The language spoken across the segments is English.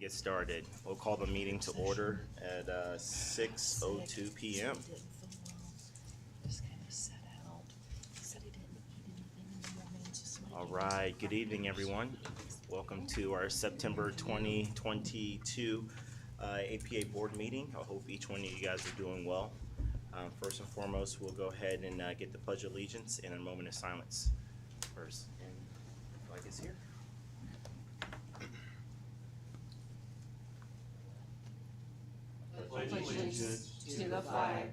Get started. We'll call the meeting to order at 6:02 p.m. All right, good evening, everyone. Welcome to our September 2022 APA board meeting. I hope each one of you guys are doing well. First and foremost, we'll go ahead and get the Pledge of Allegiance in a moment of silence first. And flag is here. Pledge allegiance to the flag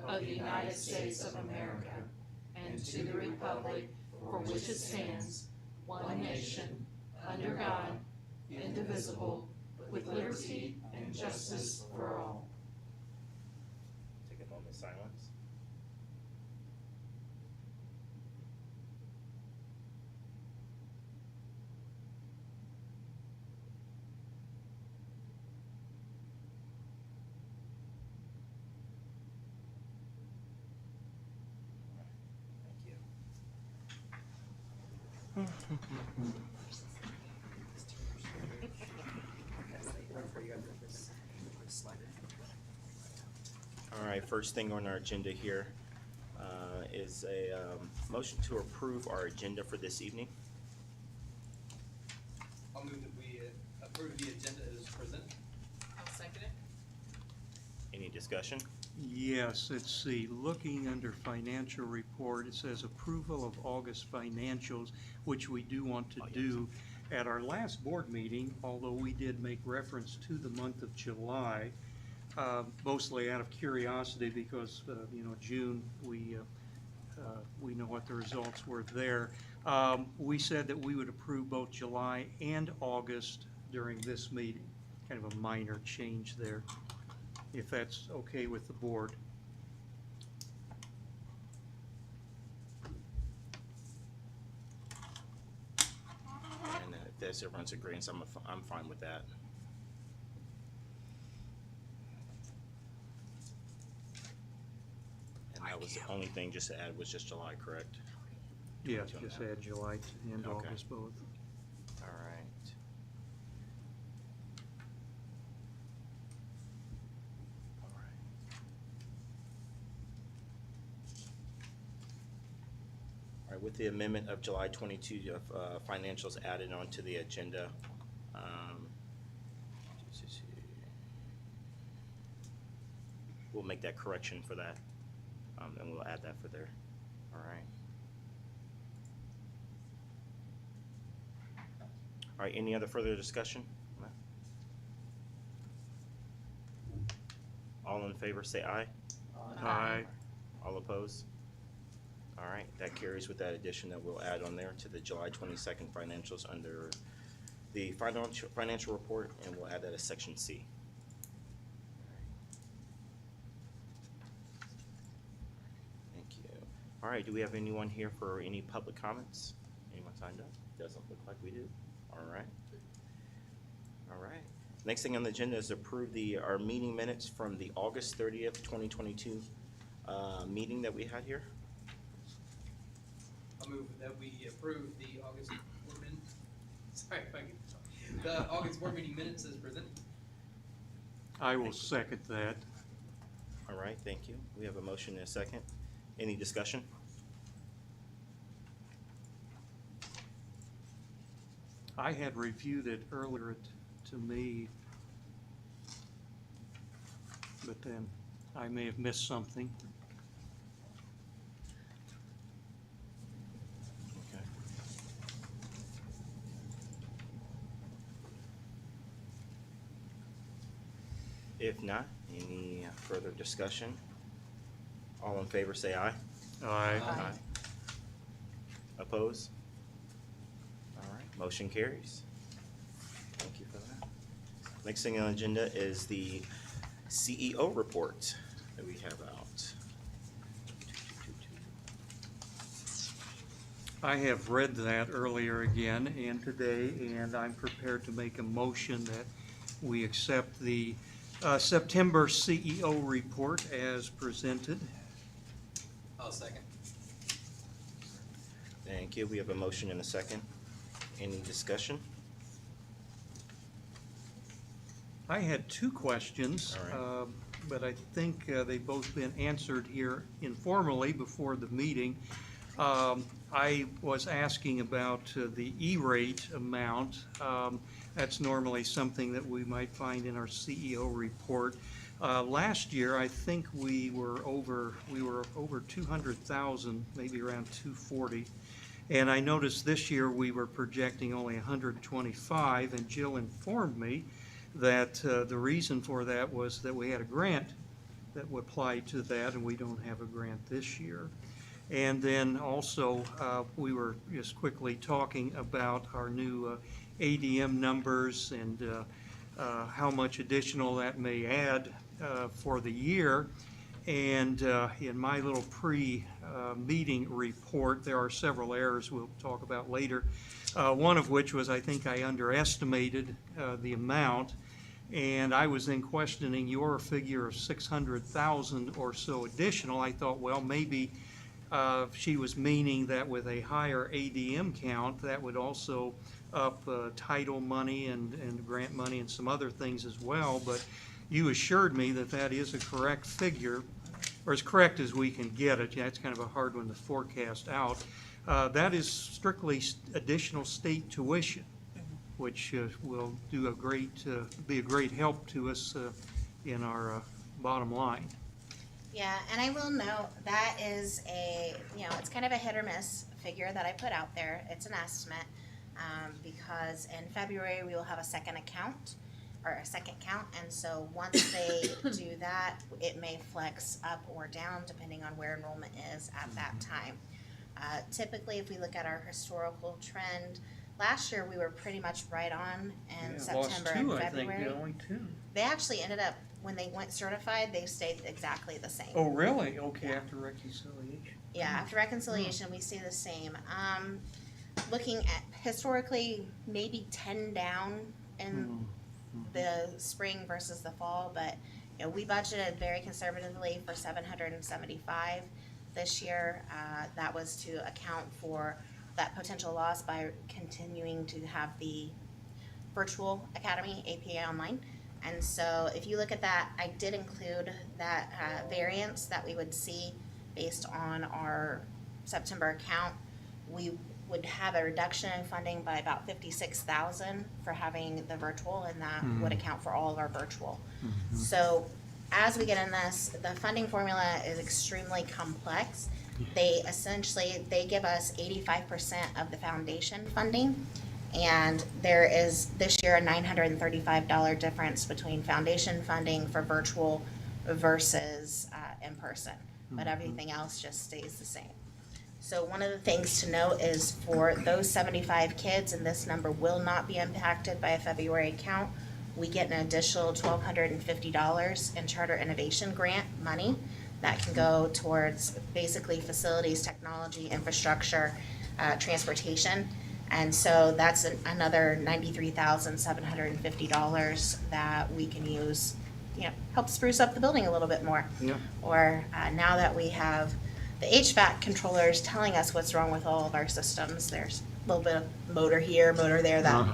of the United States of America and to the republic for which it stands, one nation, under God, indivisible, with liberty and justice for all. Take a moment of silence. All right, first thing on our agenda here is a motion to approve our agenda for this evening. I'll move that we approve the agenda as presented. I'll second it. Any discussion? Yes, it's looking under financial report, it says approval of August financials, which we do want to do. At our last board meeting, although we did make reference to the month of July, mostly out of curiosity because, June, we know what the results were there. We said that we would approve both July and August during this meeting, kind of a minor change there, if that's okay with the board. And if that's everyone's agreeing, so I'm fine with that. And that was the only thing just to add was just July, correct? Yes, just add July and Okay. August both. All right. All right. All right, with the amendment of July 22 of financials added onto the agenda, we'll make that correction for that, and we'll add that for there. All right. All right, any other further discussion? All in favor, say aye. Aye. All opposed? All right, that carries with that addition that we'll add on there to the July 22nd financials under the financial report, and we'll add that as section C. Thank you. All right, do we have anyone here for any public comments? Anyone signed up? Doesn't look like we do. All right. All right. Next thing on the agenda is approve our meeting minutes from the August 30th, 2022 meeting that we had here. I'll move that we approve the August board minutes. Sorry if I get the August board meeting minutes as presented. I will second that. All right, thank you. We have a motion and a second. Any discussion? I had reviewed it earlier to me, but then I may have missed something. Okay. If not, any further discussion? All in favor say aye. Aye. Aye. Oppose? All right, motion carries. Thank you for that. Next thing on the agenda is the CEO report that we have out. I have read that earlier again and today, and I'm prepared to make a motion that we accept the September CEO report as presented. I'll second. Thank you. We have a motion and a second. Any discussion? I had two questions. All right. But I think they've both been answered here informally before the meeting. I was asking about the E-rate amount. That's normally something that we might find in our CEO report. Last year, I think we were over 200,000, maybe around 240. And I noticed this year we were projecting only 125, and Jill informed me that the reason for that was that we had a grant that would apply to that, and we don't have a grant this year. And then also, we were just quickly talking about our new ADM numbers and how much additional that may add for the year. And in my little pre-meeting report, there are several errors we'll talk about later. One of which was I think I underestimated the amount. And I was then questioning your figure of 600,000 or so additional. I thought, well, maybe she was meaning that with a higher ADM count, that would also up title money and grant money and some other things as well. But you assured me that that is a correct figure, or as correct as we can get it. Yeah, it's kind of a hard one to forecast out. That is strictly additional state tuition, which will do be a great help to us in our bottom line. Yeah, and I will note that is it's kind of a hit or miss figure that I put out there. It's an estimate because in February we will have a second account or a second count, and so once they do that, it may flex up or down depending on where enrollment is at that time. Typically, if we look at our historical trend, last year we were pretty much right on in September and February. Only two. They actually ended up, when they went certified, they stayed exactly the same. Oh, really? Okay, after reconciliation. Yeah, after reconciliation, we stay the same. Looking at historically, maybe 10 down in the spring versus the fall, but we budgeted very conservatively for 775 this year. That was to account for that potential loss by continuing to have the virtual academy, APA online. And so if you look at that, I did include that variance that we would see based on our September account. We would have a reduction in funding by about 56,000 for having the virtual, and that would account for all of our virtual. So as we get in this, the funding formula is extremely complex. They give us 85% of the foundation funding, and there is this year a $935 difference between foundation funding for virtual versus in person, but everything else just stays the same. So one of the things to note is for those 75 kids, and this number will not be impacted by a February count, we get an additional $1,250 in Charter Innovation Grant money that can go towards basically facilities, technology, infrastructure, transportation. And so that's another $93,750 that we can use, help spruce up the building a little bit more. Yeah. Or now that we have the HVAC controllers telling us what's wrong with all of our systems, there's a little bit of motor here, motor there that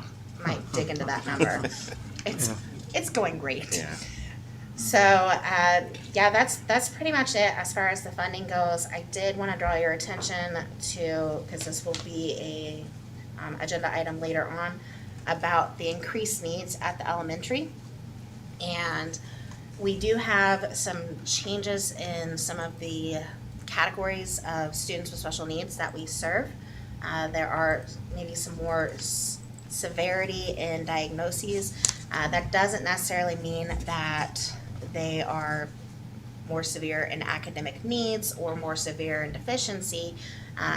might dig into that number. It's going great. Yeah. So that's pretty much it as far as the funding goes. I did want to draw your attention to, because this will be a agenda item later on, about the increased needs at the elementary. And we do have some changes in some of the categories of students with special needs that we serve. There are maybe some more severity in diagnoses. That doesn't necessarily mean that they are more severe in academic needs or more severe in deficiency.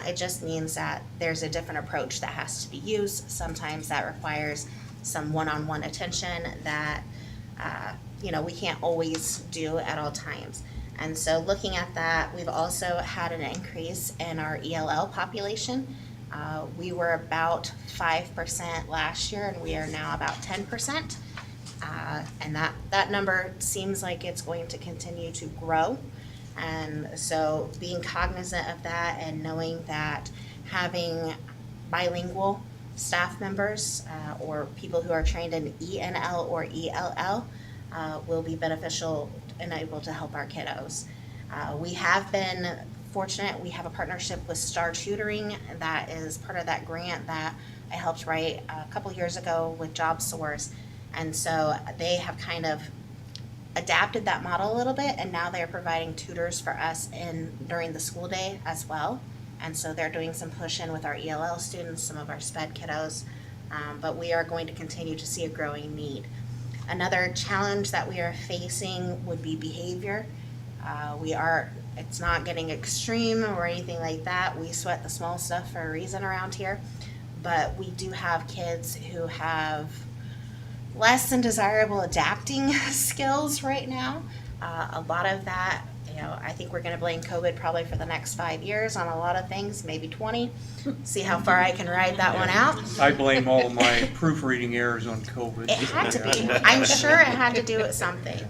It just means that there's a different approach that has to be used. Sometimes that requires some one-on-one attention that we can't always do at all times. And so looking at that, we've also had an increase in our ELL population. We were about 5% last year, and we are now about 10%. And that number seems like it's going to continue to grow. And so being cognizant of that and knowing that having bilingual staff members or people who are trained in ENL or ELL will be beneficial and able to help our kiddos. We have been fortunate. We have a partnership with Star Tutoring that is part of that grant that I helped write a couple years ago with JobSource. And so they have kind of adapted that model a little bit, and now they're providing tutors for us during the school day as well. And so they're doing some push-in with our ELL students, some of our SPED kiddos, but we are going to continue to see a growing need. Another challenge that we are facing would be behavior. It's not getting extreme or anything like that. We sweat the small stuff for a reason around here, but we do have kids who have less than desirable adapting skills right now. A lot of that, I think we're going to blame COVID probably for the next 5 years on a lot of things, maybe 20. See how far I can ride that one out. I blame all of my proofreading errors on COVID. It had to be. I'm sure it had to do with something.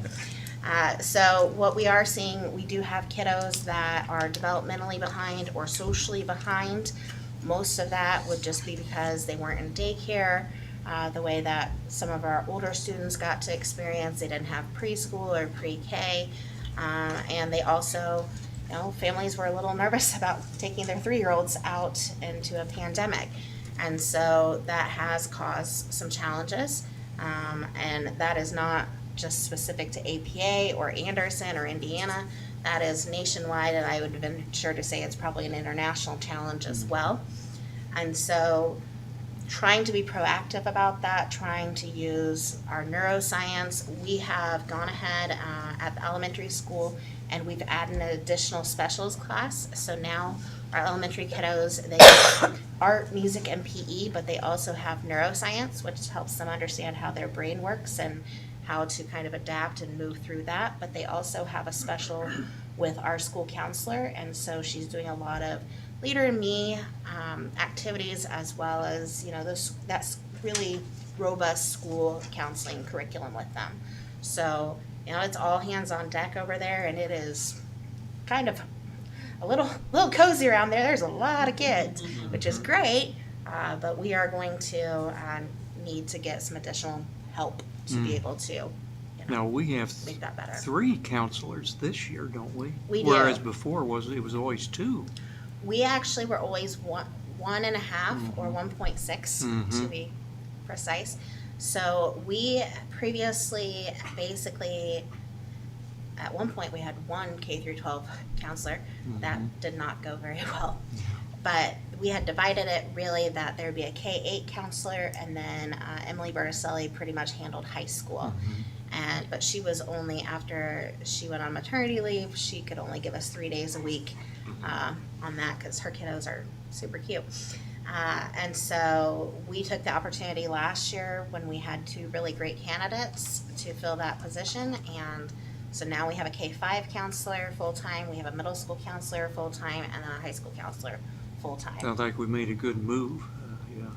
So what we are seeing, we do have kiddos that are developmentally behind or socially behind. Most of that would just be because they weren't in daycare, the way that some of our older students got to experience. They didn't have preschool or pre-K. And they also, families were a little nervous about taking their 3-year-olds out into a pandemic. And so that has caused some challenges. And that is not just specific to APA or Anderson or Indiana. That is nationwide, and I would venture to say it's probably an international challenge as well. And so trying to be proactive about that, trying to use our neuroscience. We have gone ahead at the elementary school and we've added an additional specials class. So now our elementary kiddos, they have art, music, and PE, but they also have neuroscience, which helps them understand how their brain works and how to kind of adapt and move through that. But they also have a special with our school counselor, and so she's doing a lot of Leader in Me activities, as well as that's really robust school counseling curriculum with them. So it's all hands on deck over there, and it is kind of a little cozy around there. There's a lot of kids, which is great, but we are going to need to get some additional help to be able to Now, we have make that better. 3 counselors this year, don't we? We do. Whereas before it was always 2. We actually were always 1.5 or 1.6 to be precise. So we previously, basically, at one point we had 1 K through 12 counselor. That did not go very well. But we had divided it really that there would be a K-8 counselor, and then Emily Berticelli pretty much handled high school. But she was only, after she went on maternity leave, she could only give us 3 days a week on that because her kiddos are super cute. And so we took the opportunity last year when we had 2 really great candidates to fill that position. And so now we have a K-5 counselor full-time, we have a middle school counselor full-time, and a high school counselor full-time. Sounds like we made a good move,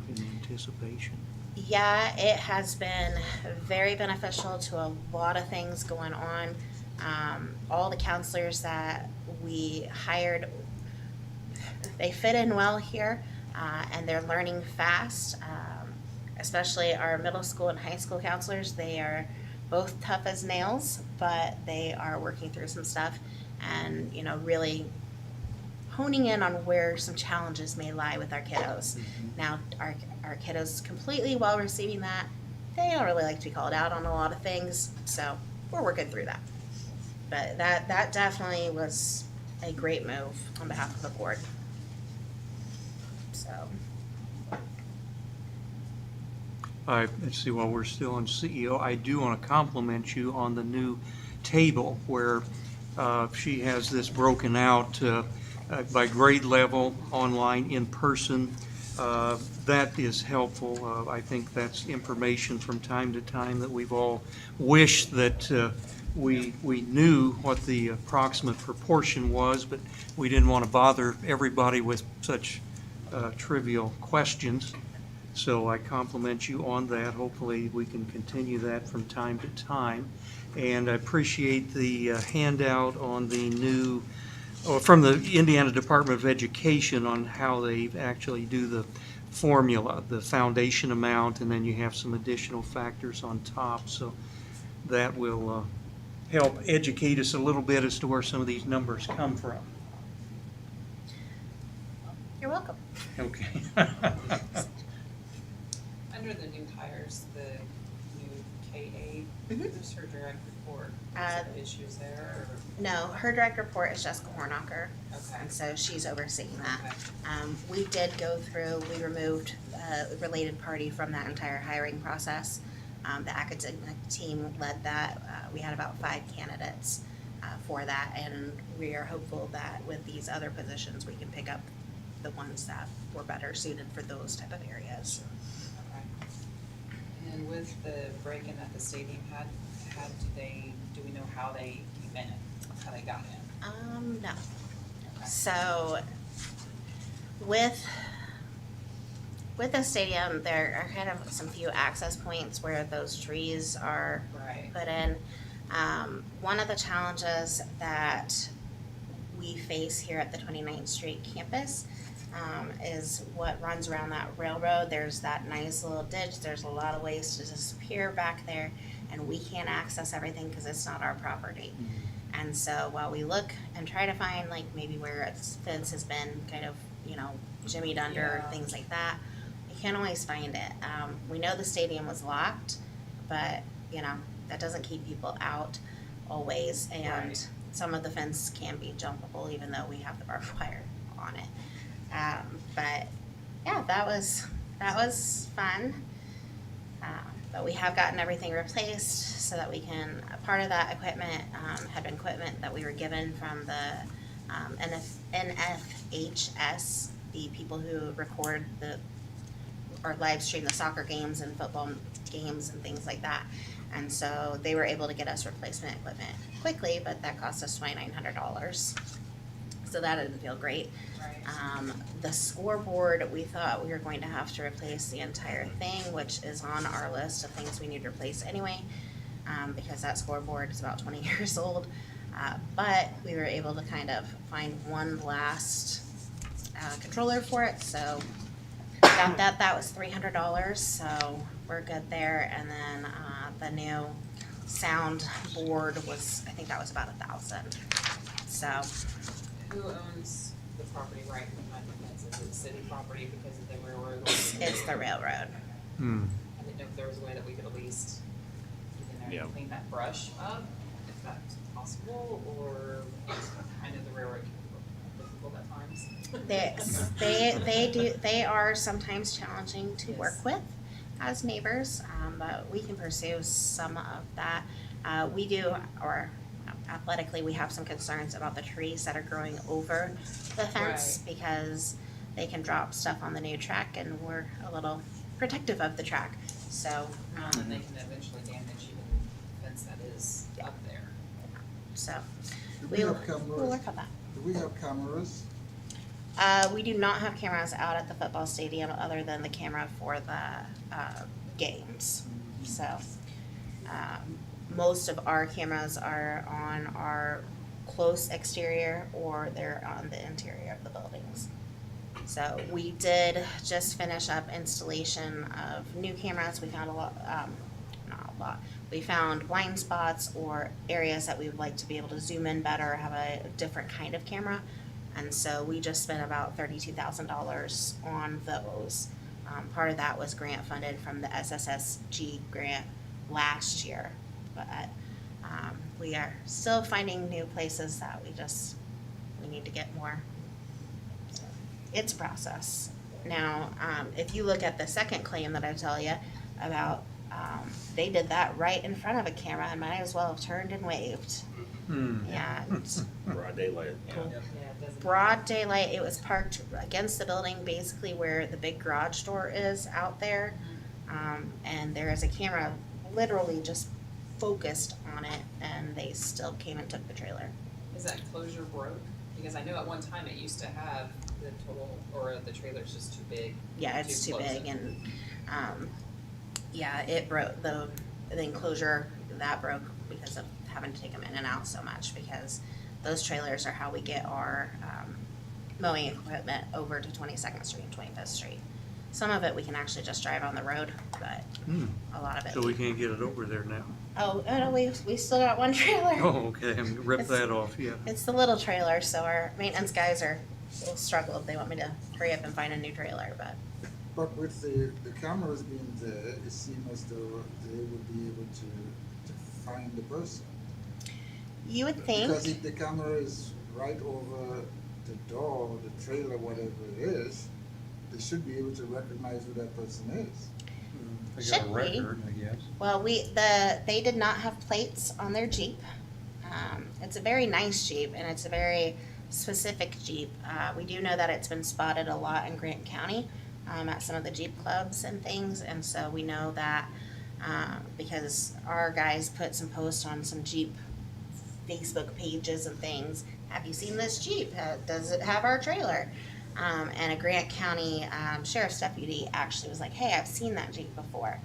in anticipation. Yeah, it has been very beneficial to a lot of things going on. All the counselors that we hired, they fit in well here, and they're learning fast. Especially our middle school and high school counselors, they are both tough as nails, but they are working through some stuff and, really honing in on where some challenges may lie with our kiddos. Now, our kiddos completely well receiving that. They don't really like to be called out on a lot of things, so we're working through that. But that definitely was a great move on behalf of the board. So. Let's see, while we're still on CEO, I do want to compliment you on the new table where she has this broken out by grade level, online, in person. That is helpful. I think that's information from time to time that we've all wished that we knew what the approximate proportion was, but we didn't want to bother everybody with such trivial questions. So I compliment you on that. Hopefully we can continue that from time to time. And I appreciate the handout on the new, from the Indiana Department of Education on how they actually do the formula, the foundation amount, and then you have some additional factors on top. So that will help educate us a little bit as to where some of these numbers come from. You're welcome. Okay. Under the new hires, the new KA, Mhm. who's her direct report? Uh, Is there issues there, No, her direct report is Jessica Hornacher, or? Okay. and so she's overseeing that. Okay. We did go through, we removed a related party from that entire hiring process. The academic team led that. We had about 5 candidates for that, and we are hopeful that with these other positions, we can pick up the ones that were better suited for those type of areas. Okay. And with the break-in that the stadium had, do we know how they came in, how they got in? No. Okay. So with the stadium, there are kind of some few access points where those trees are Right. put in. One of the challenges that we face here at the 29th Street campus is what runs around that railroad. There's that nice little ditch. There's a lot of ways to disappear back there, and we can't access everything because it's not our property. And so while we look and try to find like maybe where a fence has been kind of, jimmied under, Yeah. things like that, we can't always find it. We know the stadium was locked, but, that doesn't keep people out always. And Right. some of the fence can be jumpable even though we have the barbed wire on it. But yeah, that was fun. But we have gotten everything replaced so that we can, part of that equipment had been equipment that we were given from the NFHS, the people who record or live stream the soccer games and football games and things like that. And so they were able to get us replacement equipment quickly, but that cost us $2,900. So that didn't feel great. Right. The scoreboard, we thought we were going to have to replace the entire thing, which is on our list of things we need to replace anyway, because that scoreboard is about 20 years old. But we were able to kind of find one last controller for it, so got that. That was $300, so we're good there. And then the new sound board was, I think that was about $1,000. So. Who owns the property right behind the fence? Is it city property because of the railroad? It's the railroad. I didn't know if there was a way that we could at least get in there Yeah. and clean that brush up, if that's possible, or I know the railroad can be difficult at times. They are sometimes challenging to work with as neighbors, but we can pursue some of that. We do, or athletically, we have some concerns about the trees that are growing over the fence because they can drop stuff on the new track, and we're a little protective of the track. So, And they can eventually damage even the fence that is up there. so Do we we'll have cameras? work on that. Do we have cameras? We do not have cameras out at the football stadium other than the camera for the games. So, most of our cameras are on our close exterior or they're on the interior of the buildings. So we did just finish up installation of new cameras. We found a lot, not a lot. We found blind spots or areas that we would like to be able to zoom in better, have a different kind of camera. And so we just spent about $32,000 on those. Part of that was grant funded from the SSSG grant last year, but we are still finding new places that we need to get more. So, it's a process. Now, if you look at the second claim that I tell you about, they did that right in front of a camera and might as well have turned and waved. And Broad daylight. Yeah, it doesn't. broad daylight, it was parked against the building, basically where the big garage door is out there. And there is a camera literally just focused on it, and they still came and took the trailer. Is that enclosure broke? Because I know at one time it used to have the total, or the trailer's just too big. Yeah, it's too close big, in. and, yeah, it broke, the enclosure, that broke because of having to take them in and out so much, because those trailers are how we get our, mowing equipment over to 22nd Street and 25th Street. Some of it we can actually just drive on the road, but Hmm. a lot of it. So we can't get it over there now. Oh, no, we still got one trailer. Oh, okay, rip that off, yeah. It's the little trailer, so our maintenance guys will struggle if they want me to hurry up and find a new trailer, but. But with the cameras being there, it seems as though they would be able to find the person. You would think. Because if the camera is right over the door, the trailer, whatever it is, they should be able to recognize who that person is. They got a Should be. record, I guess. Well, they did not have plates on their Jeep. It's a very nice Jeep, and it's a very specific Jeep. We do know that it's been spotted a lot in Grant County at some of the Jeep clubs and things, and so we know that because our guys put some posts on some Jeep Facebook pages and things. Have you seen this Jeep? Does it have our trailer? And a Grant County sheriff's deputy actually was like, hey, I've seen that Jeep before,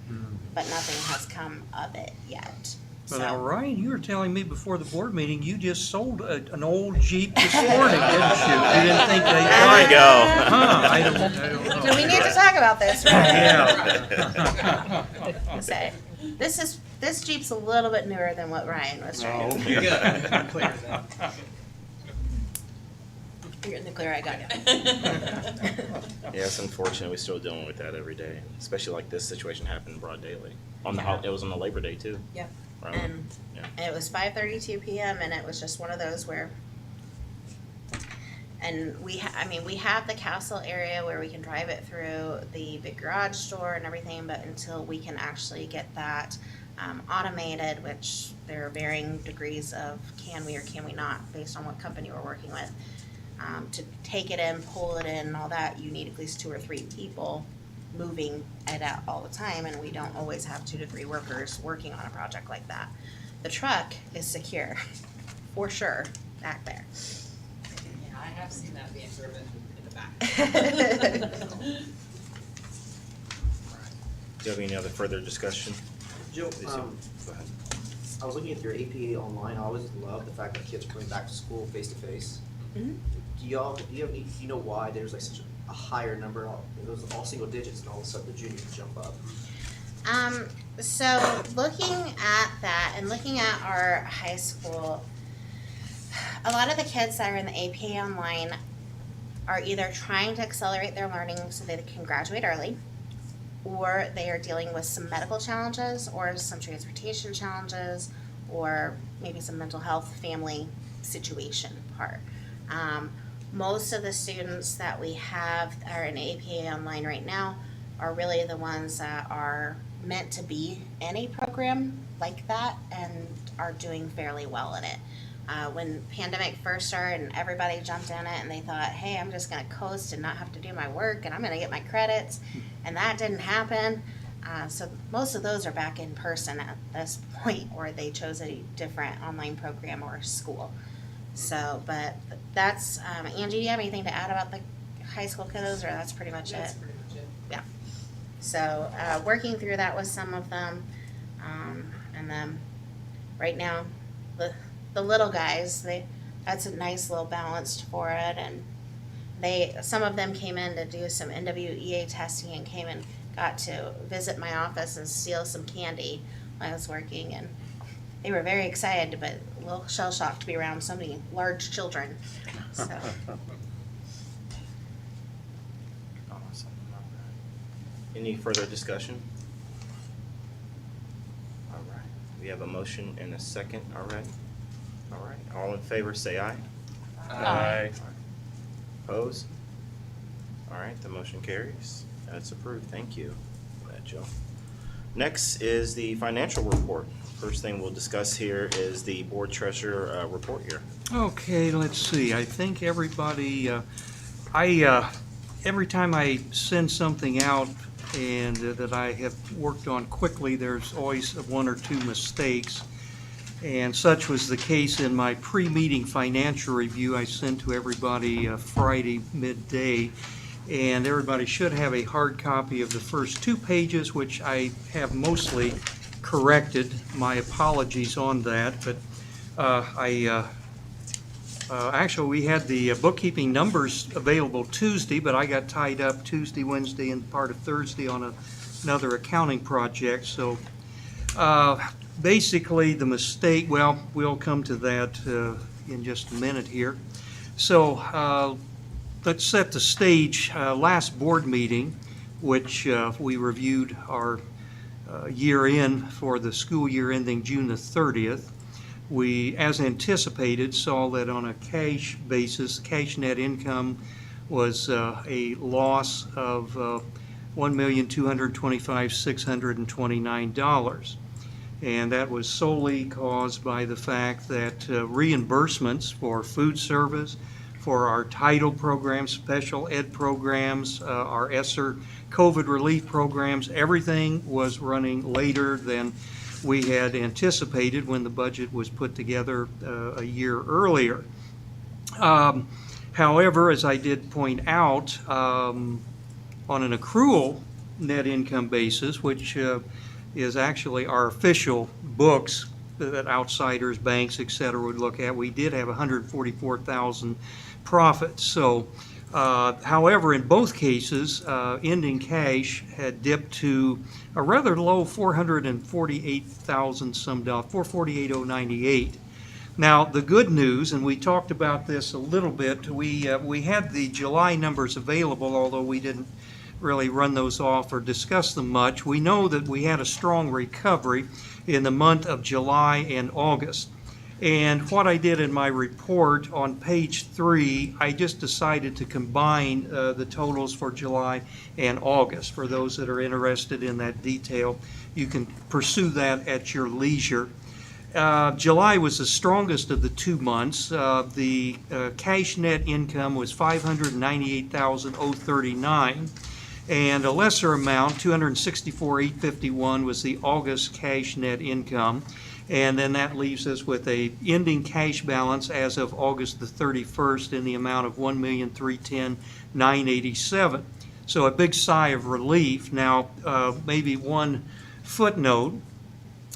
but nothing has come of it yet. Well, now, So, Ryan, you were telling me before the board meeting, you just sold an old Jeep this morning, didn't you? You didn't think they. There we go. Huh, I don't know. do we need to talk about this, right? Yeah. Say, this Jeep's a little bit newer than what Ryan was trying Oh, to. You're okay. good. I'm clear with that. You're in the clear, I got you. Yeah, it's unfortunate. We're still dealing with that every day, especially like this situation happened in broad daylight. It was on the Labor Day too. Yep. Right. And it was 5:32 p.m. and it was just one of those where, and we have the castle area where we can drive it through the big garage door and everything, but until we can actually get that automated, which there are varying degrees of can we or can we not based on what company we're working with, to take it in, pull it in, and all that, you need at least 2 or 3 people moving it out all the time, and we don't always have 2 to 3 workers working on a project like that. The truck is secure, for sure, back there. Yeah, I have seen that being driven in the back. Do you have any other further discussion? Joe, Go ahead. I was looking at your APA online. I always love the fact that kids are coming back to school face to face. Mhm. Do you know why there's like such a higher number? It was all single digits, and all of a sudden the juniors jump up. So looking at that and looking at our high school, a lot of the kids that are in the APA online are either trying to accelerate their learning so they can graduate early, or they are dealing with some medical challenges or some transportation challenges or maybe some mental health family situation part. Most of the students that we have that are in APA online right now are really the ones that are meant to be in a program like that and are doing fairly well in it. When pandemic first started and everybody jumped in it and they thought, hey, I'm just gonna coast and not have to do my work and I'm gonna get my credits, and that didn't happen. So most of those are back in person at this point, or they chose a different online program or school. So, but that's, Angie, do you have anything to add about the high school kiddos, or that's pretty much That's it? pretty much it. So, working through that with some of them, and then right now, the little guys, that's a nice little balanced for it, and some of them came in to do some NWEA testing and came and got to visit my office and steal some candy while I was working, and they were very excited, but a little shell shocked to be around so many large children, so. Awesome. Any further discussion? All right, we have a motion and a second, all right. All right, all in favor say aye. Aye. Opposed? All right, the motion carries. That's approved, thank you for that, Joe. Next is the financial report. First thing we'll discuss here is the board treasurer report here. Okay, let's see, I think everybody, every time I send something out and that I have worked on quickly, there's always 1 or 2 mistakes. And such was the case in my pre-meeting financial review I sent to everybody Friday midday. And everybody should have a hard copy of the first 2 pages, which I have mostly corrected. My apologies on that, but I Actually, we had the bookkeeping numbers available Tuesday, but I got tied up Tuesday, Wednesday, and part of Thursday on another accounting project. So basically, the mistake, well, we'll come to that in just a minute here. So let's set the stage. Last board meeting, which we reviewed our year end for the school year ending June the 30th. We, as anticipated, saw that on a cash basis, cash net income was a loss of $1,225,629. And that was solely caused by the fact that reimbursements for food service, for our title programs, special ed programs, our ESSER COVID relief programs, everything was running later than we had anticipated when the budget was put together a year earlier. However, as I did point out, on an accrual net income basis, which is actually our official books that outsiders, banks, et cetera, would look at, we did have 144,000 profits. So, however, in both cases, ending cash had dipped to a rather low 448,000 some dollars, 448,098. Now, the good news, and we talked about this a little bit, we had the July numbers available, although we didn't really run those off or discuss them much. We know that we had a strong recovery in the month of July and August. And what I did in my report on page 3, I just decided to combine the totals for July and August. For those that are interested in that detail, you can pursue that at your leisure. July was the strongest of the 2 months. The cash net income was $598,039, and a lesser amount, $264,851, was the August cash net income. And then that leaves us with a ending cash balance as of August the 31st in the amount of $1,310,987. So a big sigh of relief. Now, maybe one footnote.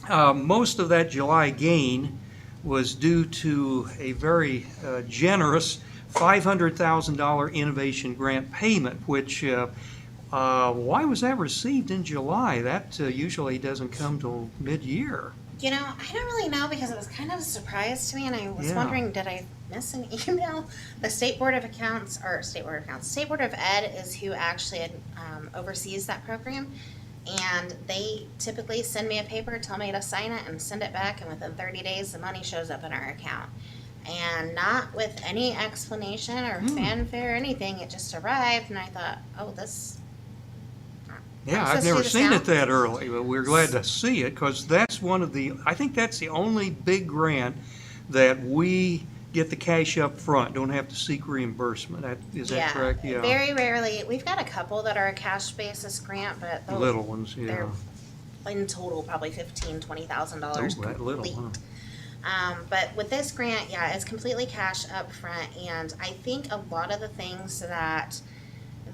Most of that July gain was due to a very generous $500,000 innovation grant payment, which why was that received in July? That usually doesn't come till mid-year. You know, I don't really know because it was kind of a surprise to me, and I was wondering, did I miss an email? The State Board of Accounts, State Board of Ed is who actually oversees that program, and they typically send me a paper, tell me to sign it, and send it back, and within 30 days, the money shows up in our account. And not with any explanation or fanfare or anything, it just arrived, and I thought, oh, this... Yeah, I've never seen it that early, but we're glad to see it because that's one of the, I think that's the only big grant that we get the cash up front, don't have to seek reimbursement. Is that correct? Yeah. Very rarely. We've got a couple that are a cash basis grant, but those, little ones, yeah. They're in total probably $15,000, $20,000 that little, huh? But with this grant, yeah, it's completely cash up front, and I think a lot of the things that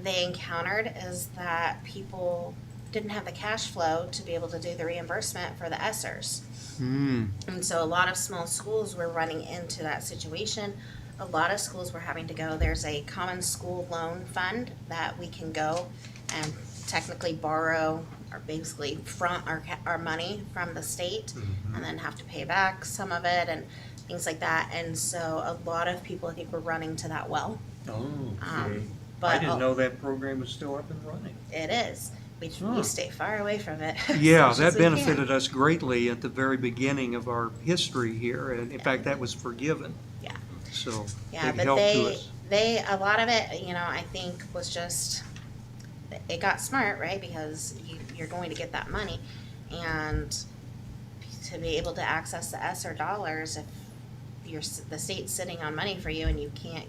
they encountered is that people didn't have the cash flow to be able to do the reimbursement for the ESSERs. And so a lot of small schools were running into that situation. A lot of schools were having to go, there's a common school loan fund that we can go and technically borrow or basically front our money from the state and then have to pay back some of it and things like that. And so a lot of people, I think, were running to that well. Oh, okay. But I didn't know that program was still up and running. It is. We stay far away from it. Yeah, as much as that we can. benefited us greatly at the very beginning of our history here, and in fact, that was forgiven. Yeah. So, Yeah, big but help to us. they, a lot of it, you know, I think was just, it got smart, right? Because you're going to get that money, and to be able to access the ESSER dollars, if the state's sitting on money for you and you can't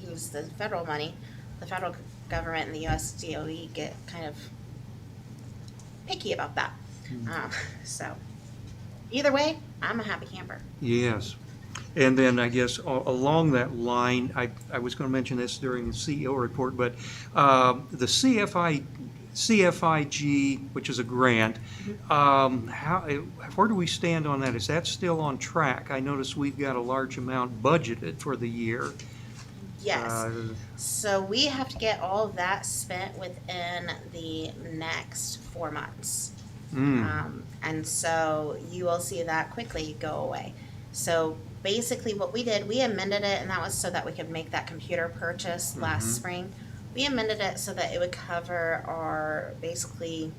use the federal money, the federal government and the US DOE get kind of picky about that. So either way, I'm a happy camper. Yes. And then I guess along that line, I was going to mention this during the CEO report, but the CFI CFIG, which is a grant, where do we stand on that? Is that still on track? I notice we've got a large amount budgeted for the year. Yes. So we have to get all of that spent within the next 4 months. And so you will see that quickly go away. So basically what we did, we amended it, and that was so that we could make that computer purchase last spring. We amended it so that it would cover our basically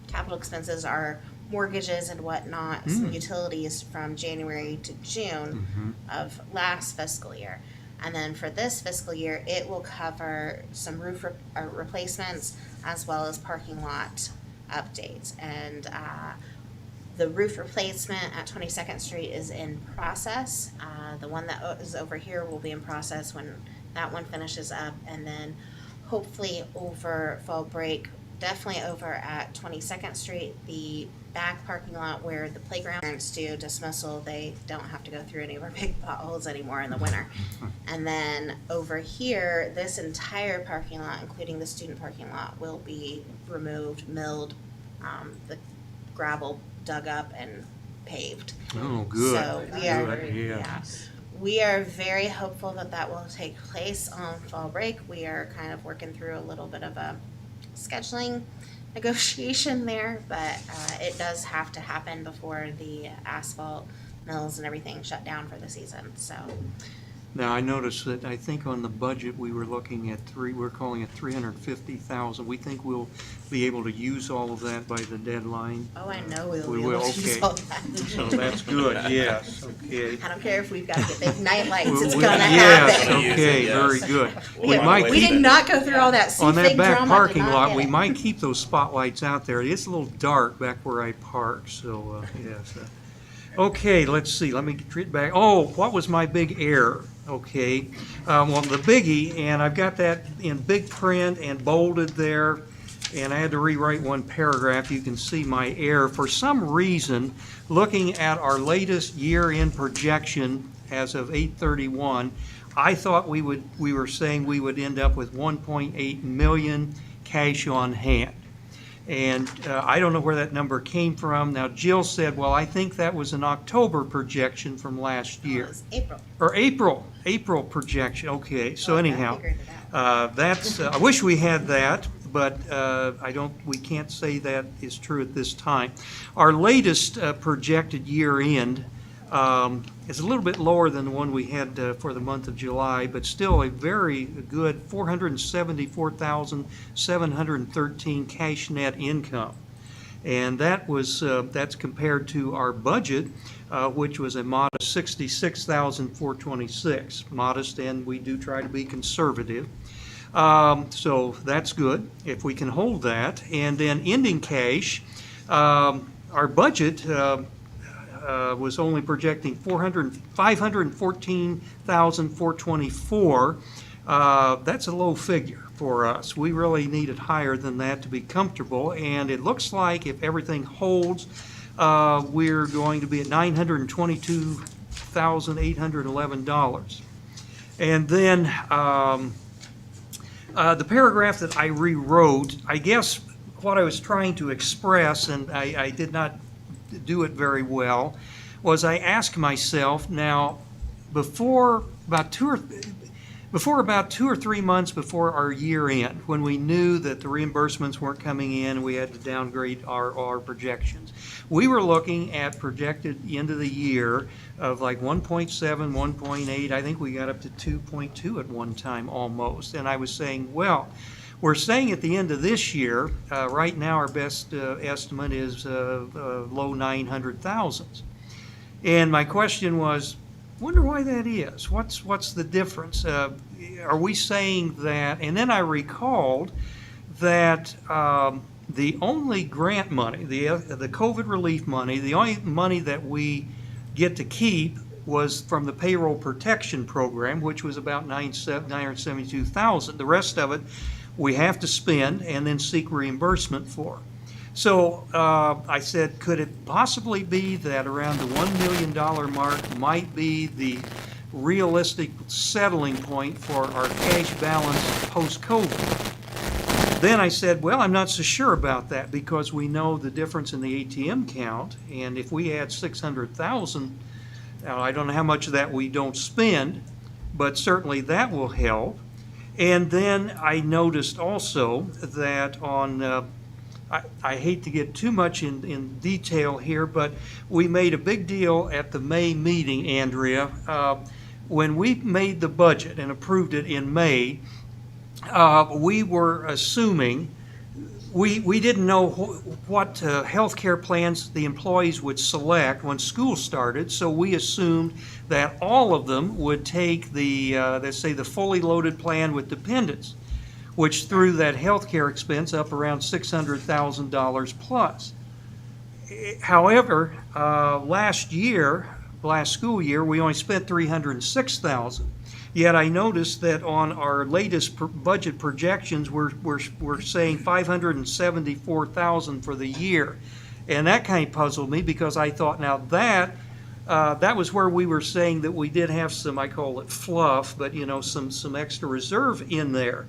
capital expenses, our mortgages and whatnot, some utilities from January to June of last fiscal year. And then for this fiscal year, it will cover some roof replacements as well as parking lot updates. And the roof replacement at 22nd Street is in process. The one that is over here will be in process when that one finishes up. And then hopefully over fall break, definitely over at 22nd Street, the back parking lot where the playgrounds do dismissal, they don't have to go through any of our big potholes anymore in the winter. And then over here, this entire parking lot, including the student parking lot, will be removed, milled, the gravel dug up and paved. Oh, good. So we are, Good, yeah. we are very hopeful that that will take place on fall break. We are kind of working through a little bit of a scheduling negotiation there, but it does have to happen before the asphalt mills and everything shut down for the season, so. Now, I noticed that I think on the budget, we were looking at we're calling it 350,000. We think we'll be able to use all of that by the deadline. Oh, I know we'll We be will, able to use okay. all that. So that's good, yes, okay. I don't care if we've got to get big night lights, it's We- gonna yes, happen. okay, Yes. very good. We'll We find a might way We to did do not go through all that On that seafig back drama, parking did not lot, get we it. might keep those spotlights out there. It's a little dark back where I park, so, yes. Okay, let's see, let me get back. Oh, what was my big error? Okay, well, the biggie, and I've got that in big print and bolded there, and I had to rewrite one paragraph. You can see my error. For some reason, looking at our latest year-end projection as of 8/31, I thought we were saying we would end up with 1.8 million cash on hand. And I don't know where that number came from. Now, Jill said, well, I think that was an October projection from last Oh, year. it was April. Or April projection, okay, so Oh, I anyhow, figured it out. that's, I wish we had that, but we can't say that is true at this time. Our latest projected year end is a little bit lower than the one we had for the month of July, but still a very good 474,713 cash net income. And that was, that's compared to our budget, which was a modest 66,426. Modest, and we do try to be conservative. So that's good, if we can hold that. And then ending cash, our budget was only projecting 514,424. That's a low figure for us. We really need it higher than that to be comfortable, and it looks like if everything holds, we're going to be at $922,811. And then the paragraph that I rewrote, I guess what I was trying to express, and I did not do it very well, was I asked myself, now, before about 2 or 3 months before our year end, when we knew that the reimbursements weren't coming in, we had to downgrade our projections. We were looking at projected end of the year of like 1.7, 1.8. I think we got up to 2.2 at one time almost. And I was saying, well, we're saying at the end of this year, right now our best estimate is low 900,000s. And my question was, wonder why that is. What's the difference? Are we saying that? And then I recalled that the only grant money, the COVID relief money, the only money that we get to keep was from the payroll protection program, which was about 972,000. The rest of it we have to spend and then seek reimbursement for. So I said, could it possibly be that around the $1 million mark might be the realistic settling point for our cash balance post-COVID? then I said, well, I'm not so sure about that because we know the difference in the ATM count. And if we add 600,000, now I don't know how much of that we don't spend, but certainly that will help. And then I noticed also that on, I hate to get too much in detail here, but we made a big deal at the May meeting, Andrea. When we made the budget and approved it in May, we were assuming, we didn't know what healthcare plans the employees would select when school started, so we assumed that all of them would take the, let's say, the fully loaded plan with dependents, which threw that healthcare expense up around $600,000 plus. However, last school year, we only spent $306,000. Yet I noticed that on our latest budget projections, we're saying $574,000 for the year. And that kind of puzzled me because I thought, now that was where we were saying that we did have some, I call it fluff, but some extra reserve in there.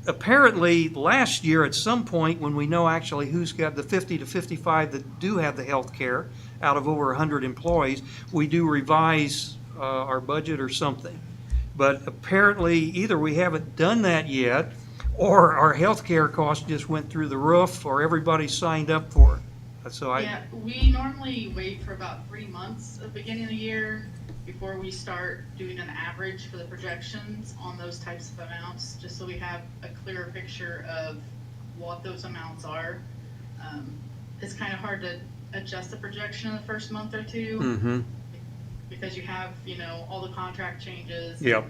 Apparently last year at some point when we know actually who's got the 50 to 55 that do have the health care out of over 100 employees, we do revise our budget or something. But apparently either we haven't done that yet or our health care costs just went through the roof or everybody signed up for it. So Yeah, we normally wait for about 3 months at the beginning of the year before we start doing an average for the projections on those types of amounts, just so we have a clearer picture of what those amounts are. It's kind of hard to adjust the projection in the first month or two. Mm-hmm. Because you have, all the contract changes. Yep.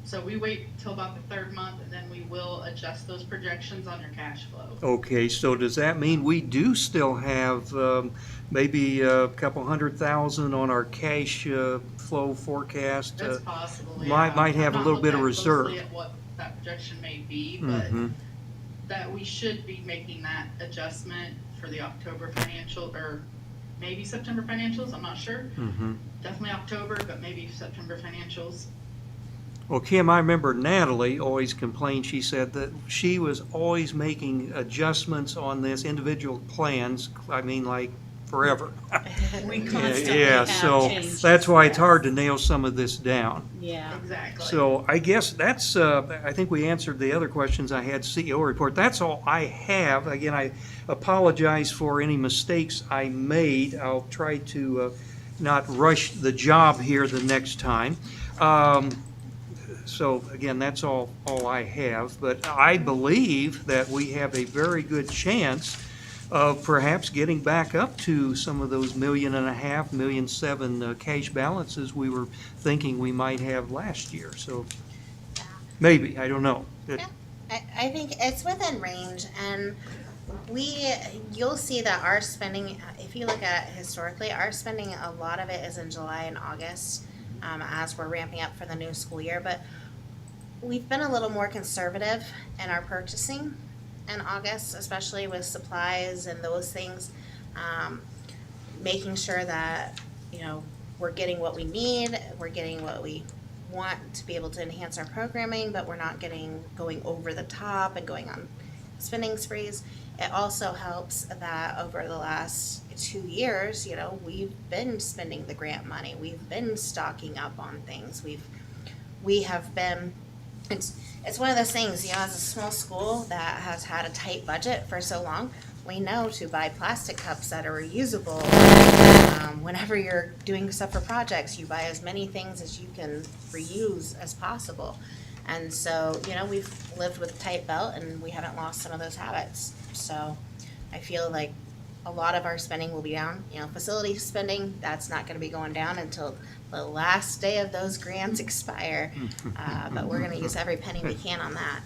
So we wait till about the third month and then we will adjust those projections on your cash flow. Okay, so does that mean we do still have maybe a couple $100,000 on our cash flow forecast? That's possible, yeah. Might have a I've not little bit of looked reserve. closely at what that projection may be, but Mhm. that we should be making that adjustment for the October financial, or maybe September financials, I'm not sure. Mm-hmm. Definitely October, but maybe September financials. Well, Kim, I remember Natalie always complained, she said that she was always making adjustments on this individual plans, I mean, like forever. We constantly Yeah, have so changes. that's why it's Yes. hard to nail some of this down. Yeah. Exactly. So I guess that's, I think we answered the other questions I had, CEO report. That's all I have. Again, I apologize for any mistakes I made. I'll try to not rush the job here the next time. So again, that's all I have. But I believe that we have a very good chance of perhaps getting back up to some of those $1.5 million, $1.7 million cash balances we were thinking we might have last year. So maybe, I don't know. I think it's within range, and you'll see that our spending, if you look at it historically, our spending, a lot of it is in July and August, as we're ramping up for the new school year, but we've been a little more conservative in our purchasing in August, especially with supplies and those things, making sure that, we're getting what we need, we're getting what we want to be able to enhance our programming, but we're not going over the top and going on spending sprees. It also helps that over the last 2 years, we've been spending the grant money, we've been stocking up on things, we have been, it's one of those things, as a small school that has had a tight budget for so long, we know to buy plastic cups that are reusable. Whenever you're doing stuff for projects, you buy as many things as you can reuse as possible. And so, we've lived with a tight belt and we haven't lost some of those habits. So I feel like a lot of our spending will be down. Facility spending, that's not gonna be going down until the last day of those grants expire. But we're gonna use every penny we can on that.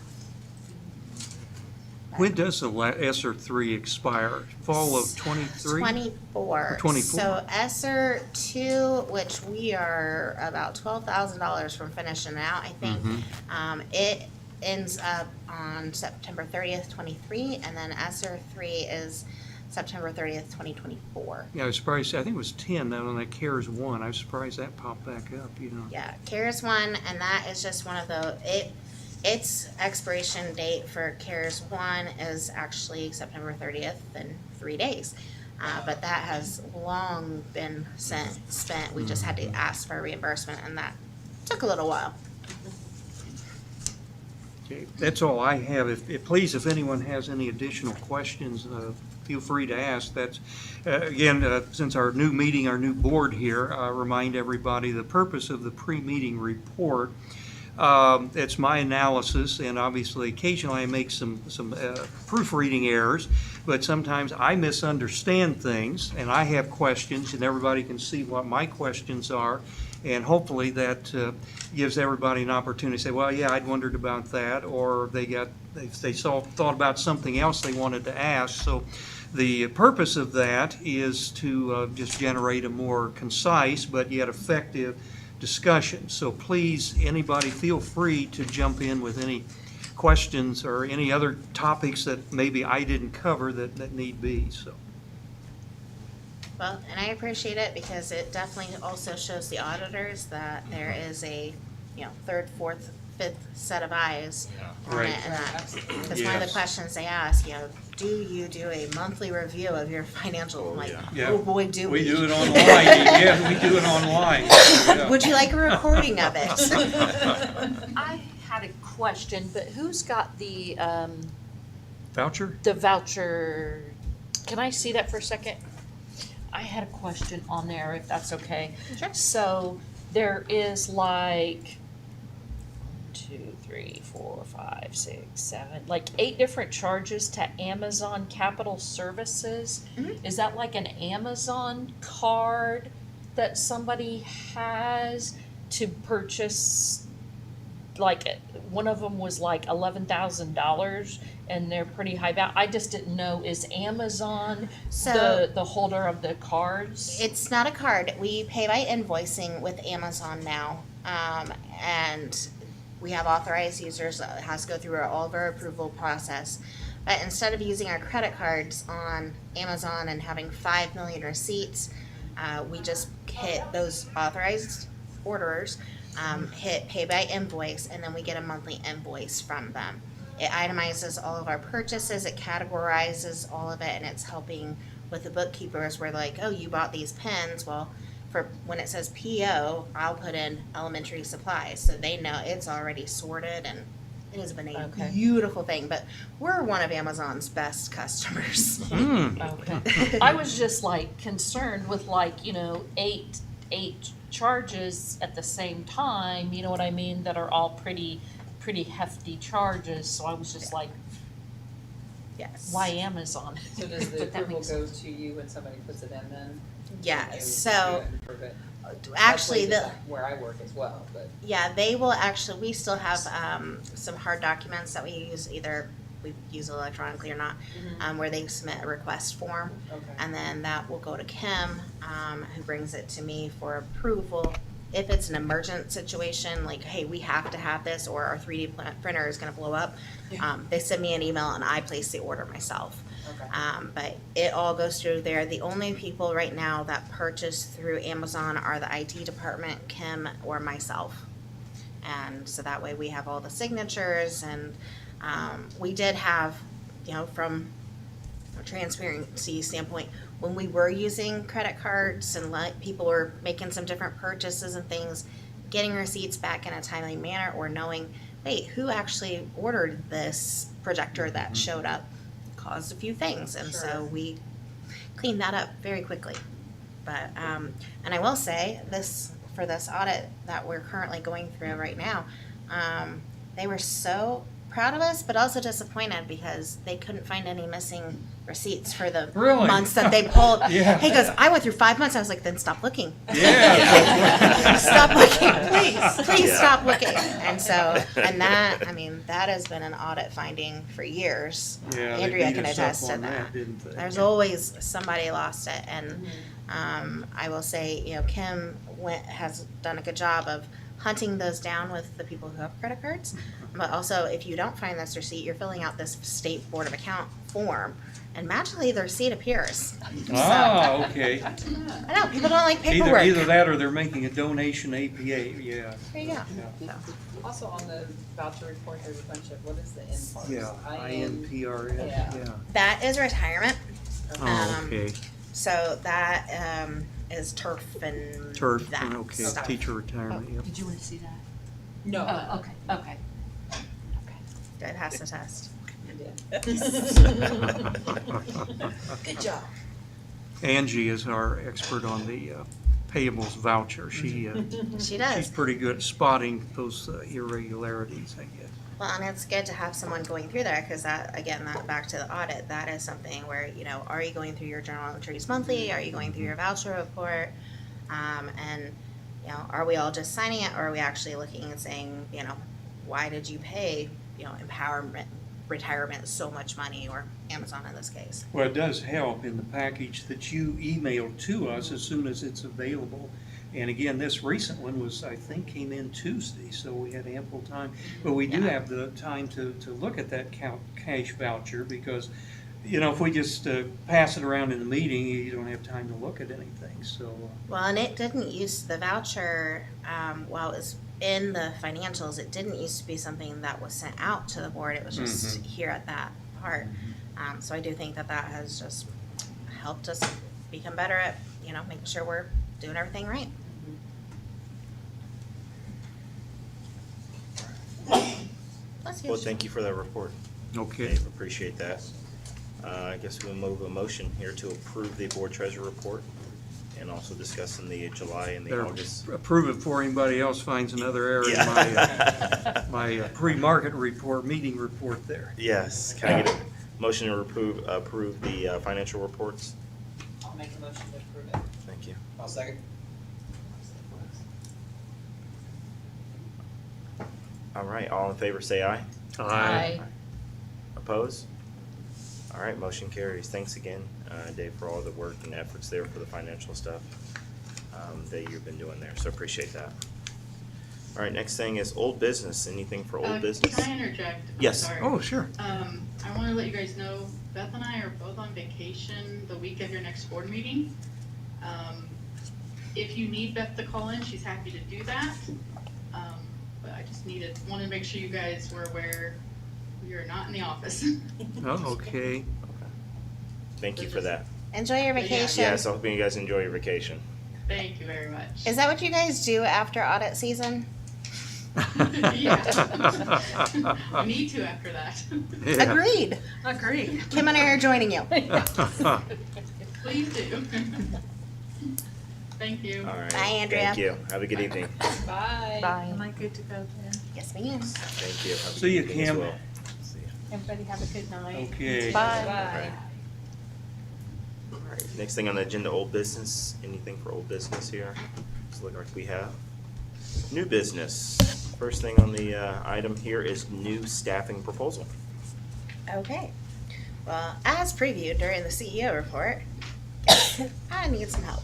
When does the ESSER 3 expire? Fall of 23? 24. 24. So ESSER 2, which we are about $12,000 from finishing out, I think. Mhm. It ends up on September 30th, 23, and then ESSER 3 is September 30th, 2024. Yeah, I was surprised, I think it was 10, then on that CARES 1, I was surprised that popped back up, Yeah, CARES 1, and that is just one of the, its expiration date for CARES 1 is actually September 30th in 3 days. But that has long been spent. We just had to ask for reimbursement, and that took a little while. Okay, that's all I have. Please, if anyone has any additional questions, feel free to ask. That's, again, since our new board here, remind everybody the purpose of the pre-meeting report. It's my analysis, and obviously occasionally I make some proofreading errors, but sometimes I misunderstand things, and I have questions, and everybody can see what my questions are, and hopefully that gives everybody an opportunity to say, well, yeah, I'd wondered about that, or they thought about something else they wanted to ask. So the purpose of that is to just generate a more concise but yet effective discussion. So please, anybody, feel free to jump in with any questions or any other topics that maybe I didn't cover that need be. So. Well, and I appreciate it because it definitely also shows the auditors that there is a, third, fourth, fifth set of eyes on Right. it. And because one of the Yes. questions they ask, do you do a monthly review of your financial? I'm like, yeah. oh boy, do we. We do it online. Yeah, we do it online. Yeah. Would you like a recording of it? I had a question, but who's got the Voucher? voucher? Can I see that for a second? I had a question on there, if that's okay. Sure. So there is like 2, 3, 4, 5, 6, 7, like 8 different charges to Amazon Capital Services. Mhm. Is that like an Amazon card that somebody has to purchase? Like one of them was like $11,000 and they're pretty high value. I just didn't know, is Amazon So the holder of the cards? it's not a card. We pay by invoicing with Amazon now. And we have authorized users. It has to go through all of our approval process. But instead of using our credit cards on Amazon and having 5 million receipts, we just hit those authorized orderers, hit pay by invoice, and then we get a monthly invoice from them. It itemizes all of our purchases, it categorizes all of it, and it's helping with the bookkeepers where like, oh, you bought these pens, well, for when it says PO, I'll put in elementary supplies, so they know it's already sorted, and it has been a Okay. beautiful thing, but we're one of Amazon's best customers. Okay. I was just like concerned with like, eight charges at the same time, you know what I mean, that are all pretty hefty charges, so I was just like, Yes. why Amazon? So does the But that approval makes go to you when somebody puts it in then? Yeah, They would so review it and approve it? actually That's the, where I work as well, but. yeah, they will actually, we still have some hard documents that we use, either we use electronically or not, where they submit a request form, Okay. and then that will go to Kim, who brings it to me for approval. If it's an emergent situation, like, hey, we have to have this, or our 3D printer is gonna blow up, they send me an email and I place the order myself. Okay. But it all goes through there. The only people right now that purchase through Amazon are the IT department, Kim or myself. And so that way we have all the signatures, and we did have, from a transparency standpoint, when we were using credit cards and people were making some different purchases and things, getting receipts back in a timely manner, or knowing, wait, who actually ordered this projector that showed up, caused a few things, and Sure. so we cleaned that up very quickly. But and I will say this, for this audit that we're currently going through right now, they were so proud of us, but also disappointed because they couldn't find any missing receipts for the Really? months that they pulled. Yeah. He goes, I went through 5 months. I was like, then stop looking. Yeah. Stop looking, please Yeah. stop looking. And so, and that, I mean, that has been an audit finding for years. Yeah, they Andrea beat can us up attest to on that. didn't they? There's always somebody lost it, and I will say, Kim has done a good job of hunting those down with the people who have credit cards. But also, if you don't find this receipt, you're filling out this State Board of Account form, and magically the receipt appears. Ah, okay. I know, people don't like paperwork. Either that or they're making a donation to APA, yeah. There you go. Yeah. So, Also on the voucher report, there's a bunch of, what is the N part? Yeah, INPRS, Yeah. yeah. that is retirement. Oh, okay. So that is turf and Turf, that okay, stuff. teacher retirement, yep. Did you wanna see that? No. Oh, okay, okay. Good, has to test. Good job. Angie is our expert on the payables voucher. She She's does. pretty good at spotting those irregularities, I guess. Well, and it's good to have someone going through there, because that, again, that back to the audit, that is something where, you know, are you going through your journal entries monthly? Are you going through your voucher report? And, you know, are we all just signing it, or are we actually looking and saying, you know, why did you pay, you know, empowerment, retirement so much money, or Amazon in this case? Well, it does help in the package that you email to us as soon as it's available. And again, this recent one was, I think, came in Tuesday, so we had ample time. But we do Yeah. have the time to look at that cash voucher, because, you know, if we just pass it around in the meeting, you don't have time to look at anything, so. Well, and it didn't use the voucher, while it was in the financials, it didn't used to be something that was sent out to the board, it was just here at that part. So I do think that that has just helped us become better at, you know, making sure we're doing everything right. Bless you. Well, thank you for that report. Okay. Dave, appreciate that. I guess we'll move a motion here to approve the board treasurer report and also discussing the July and the Better August. approve it before anybody else finds another error in Yeah. my pre-market report, meeting report there. Yes, can I get a motion to approve the financial reports? I'll make a motion to approve it. Thank you. I'll second. All right, all in favor say aye. Opposed? All right, motion carries. Thanks again, Dave, for all the work and efforts there for the financial stuff that you've been doing there, so appreciate that. All right, next thing is old business. Anything for old business? Can I interject? I'm Yes. sorry. Oh, sure. I wanna let you guys know, Beth and I are both on vacation the week of your next board meeting. If you need Beth to call in, she's happy to do that. But I just wanted to make sure you guys were aware we are not in the office. Oh, okay. Thank you for that. Enjoy your Yeah. vacation. Yes, I hope you guys enjoy your vacation. Thank you very much. Is that what you guys do after audit season? Yeah. We need to after that. Yeah. Agreed. Agreed. Kim and I are joining you. Please do. Thank you. All right. Bye, Andrea. Thank you. Have a good evening. Bye. Am I good to go then? Yes, ma'am. Thank you. Have a See good you, evening as Kim. well. See ya. Everybody have a good night. Okay. Bye. Bye. All right, next thing on the agenda, old business. Anything for old business here? Does it look like we have? New business. First thing on the item here is new staffing proposal. Okay. Well, as previewed during the CEO report, I need some help.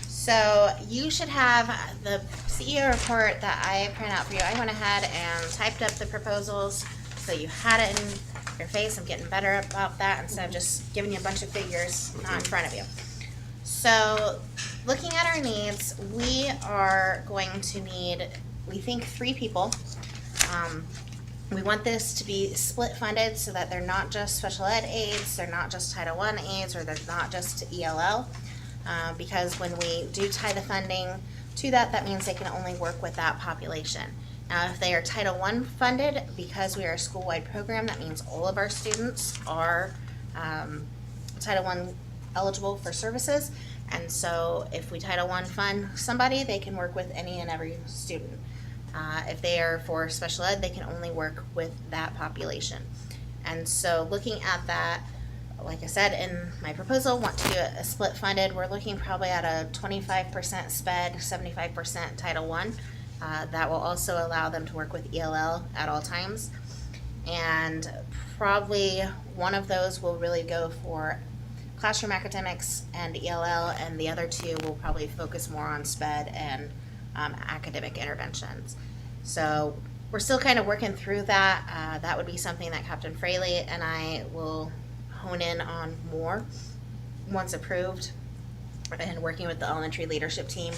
So you should have the CEO report that I print out for you. I went ahead and typed up the proposals so you had it in your face. I'm getting better about that instead of just giving you a bunch of figures not in front of you. So looking at our needs, we are going to need, we think, 3 people. We want this to be split funded so that they're not just special ed aides, they're not just Title I aides, or they're not just ELL. Because when we do tie the funding to that, that means they can only work with that population. Now, if they are Title I funded, because we are a school-wide program, that means all of our students are Title I eligible for services. And so if we Title I fund somebody, they can work with any and every student. If they are for special ed, they can only work with that population. And so looking at that, like I said in my proposal, want to do a split funded. We're looking probably at a 25% SPED, 75% Title I. That will also allow them to work with ELL at all times. And probably one of those will really go for classroom academics and ELL, and the other 2 will probably focus more on SPED and academic interventions. So we're still kind of working through that. That would be something that Captain Fraley and I will hone in on more once approved, and working with the elementary leadership team.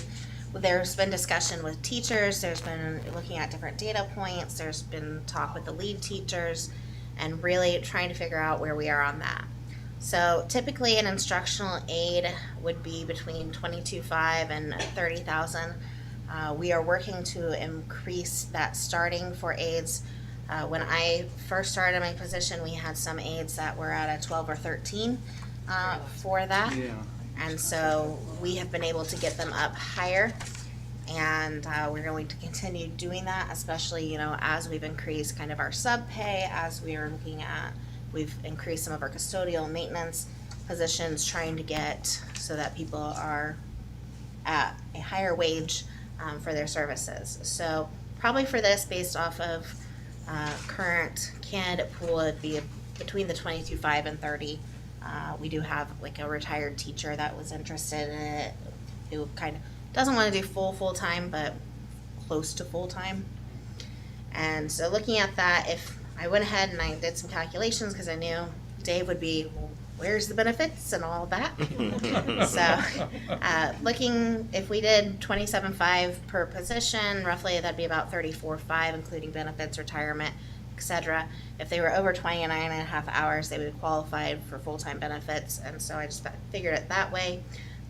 There's been discussion with teachers, there's been looking at different data points, there's been talk with the lead teachers, and really trying to figure out where we are on that. So typically an instructional aid would be between 22,500 and 30,000. We are working to increase that starting for aides. When I first started my position, we had some aides that were at a 12 or 13 for that. Yeah. And so we have been able to get them up higher, and we're going to continue doing that, especially, you know, as we've increased kind of our sub pay, as we are looking at, we've increased some of our custodial maintenance positions, trying to get so that people are at a higher wage for their services. So probably for this, based off of current candidate pool, it'd be between the 22,500 and 30. We do have like a retired teacher that was interested in it, who kind of doesn't want to do full-time, but close to full-time. And so looking at that, if I went ahead and I did some calculations, because I knew Dave would be, well, where's the benefits and all that? So looking, if we did 27,500 per position, roughly that'd be about 34,500, including benefits, retirement, etc. If they were over 29.5 hours, they would have qualified for full-time benefits, and so I just figured it that way.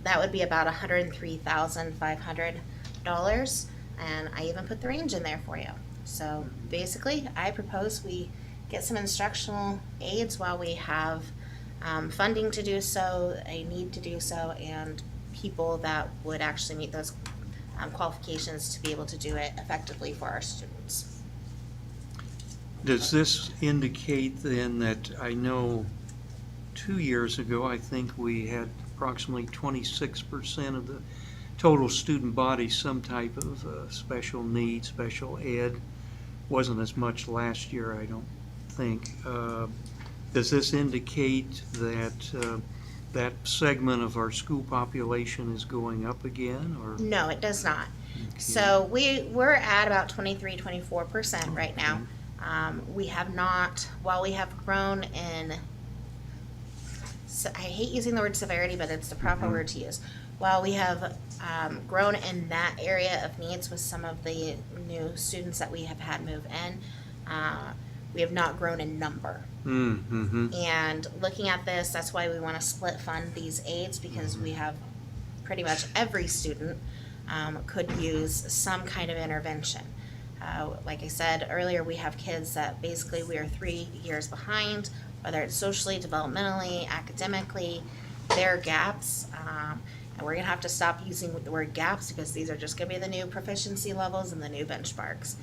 That would be about $103,500, and I even put the range in there for you. So basically, I propose we get some instructional aids while we have funding to do so, a need to do so, and people that would actually meet those qualifications to be able to do it effectively for our students. Does this indicate then that, I know 2 years ago, I think we had approximately 26% of the total student body some type of special needs, special ed. Wasn't as much last year, I don't think. Does this indicate that that segment of our school population is going up again, or? No, it does not. Okay. So we're at about 23-24% right now. We have not, while we have grown in, I hate using the word severity, but it's the proper word to use. While we have grown in that area of needs with some of the new students that we have had move in, we have not grown in number. Mm-hmm. And looking at this, that's why we want to split fund these aids, because we have pretty much every student could use some kind of intervention. Like I said earlier, we have kids that basically we are 3 years behind, whether it's socially, developmentally, academically. There are gaps, and we're going to have to stop using the word gaps, because these are just going to be the new proficiency levels and the new benchmarks.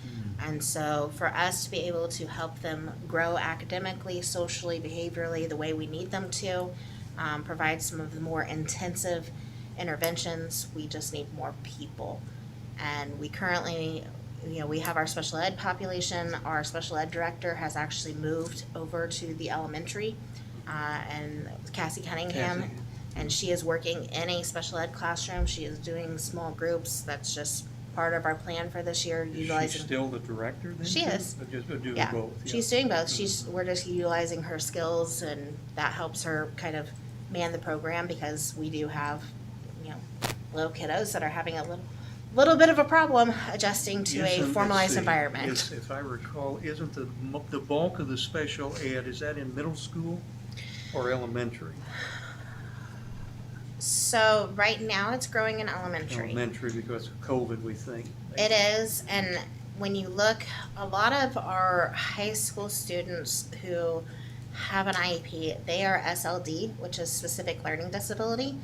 And so for us to be able to help them grow academically, socially, behaviorally, the way we need them to, provide some of the more intensive interventions, we just need more people. And we currently, you know, we have our special ed population. Our special ed director has actually moved over to the elementary, and Cassie Cunningham, and she is working in a special ed classroom. She is doing small groups. That's just part of our plan for this year, utilizing. She's still the director then? She is. Or just doing Yeah, both? she's doing both. We're just utilizing her skills, and that helps her kind of man the program, because we do have, you know, little kiddos that are having a little bit of a problem adjusting to a Isn't- formalized let's see, environment. If I recall, isn't the bulk of the special ed, is that in middle school or elementary? So right now it's growing in elementary. Elementary, because of COVID, we think. It is, and when you look, a lot of our high school students who have an IEP, they are SLD, which is specific learning disability.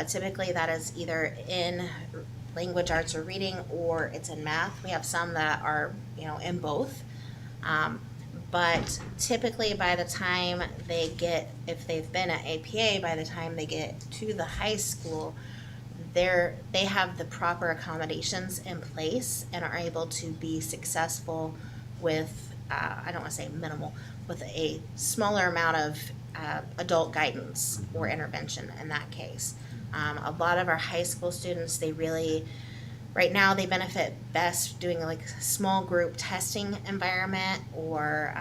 Typically that is either in language arts or reading, or it's in math. We have some that are, you know, in both. But typically by the time they get, if they've been at APA, by the time they get to the high school, they have the proper accommodations in place and are able to be successful with, I don't want to say minimal, with a smaller amount of adult guidance or intervention in that case. A lot of our high school students, they really right now they benefit best doing like small group testing environment or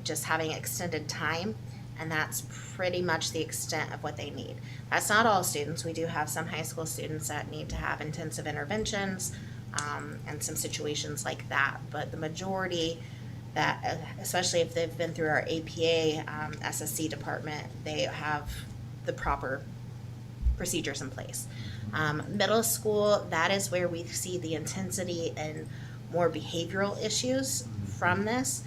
just having extended time, and that's pretty much the extent of what they need. That's not all students. We do have some high school students that need to have intensive interventions and some situations like that, but the majority that, especially if they've been through our APA SSC department, they have the proper procedures in place. Middle school, that is where we see the intensity and more behavioral issues from this.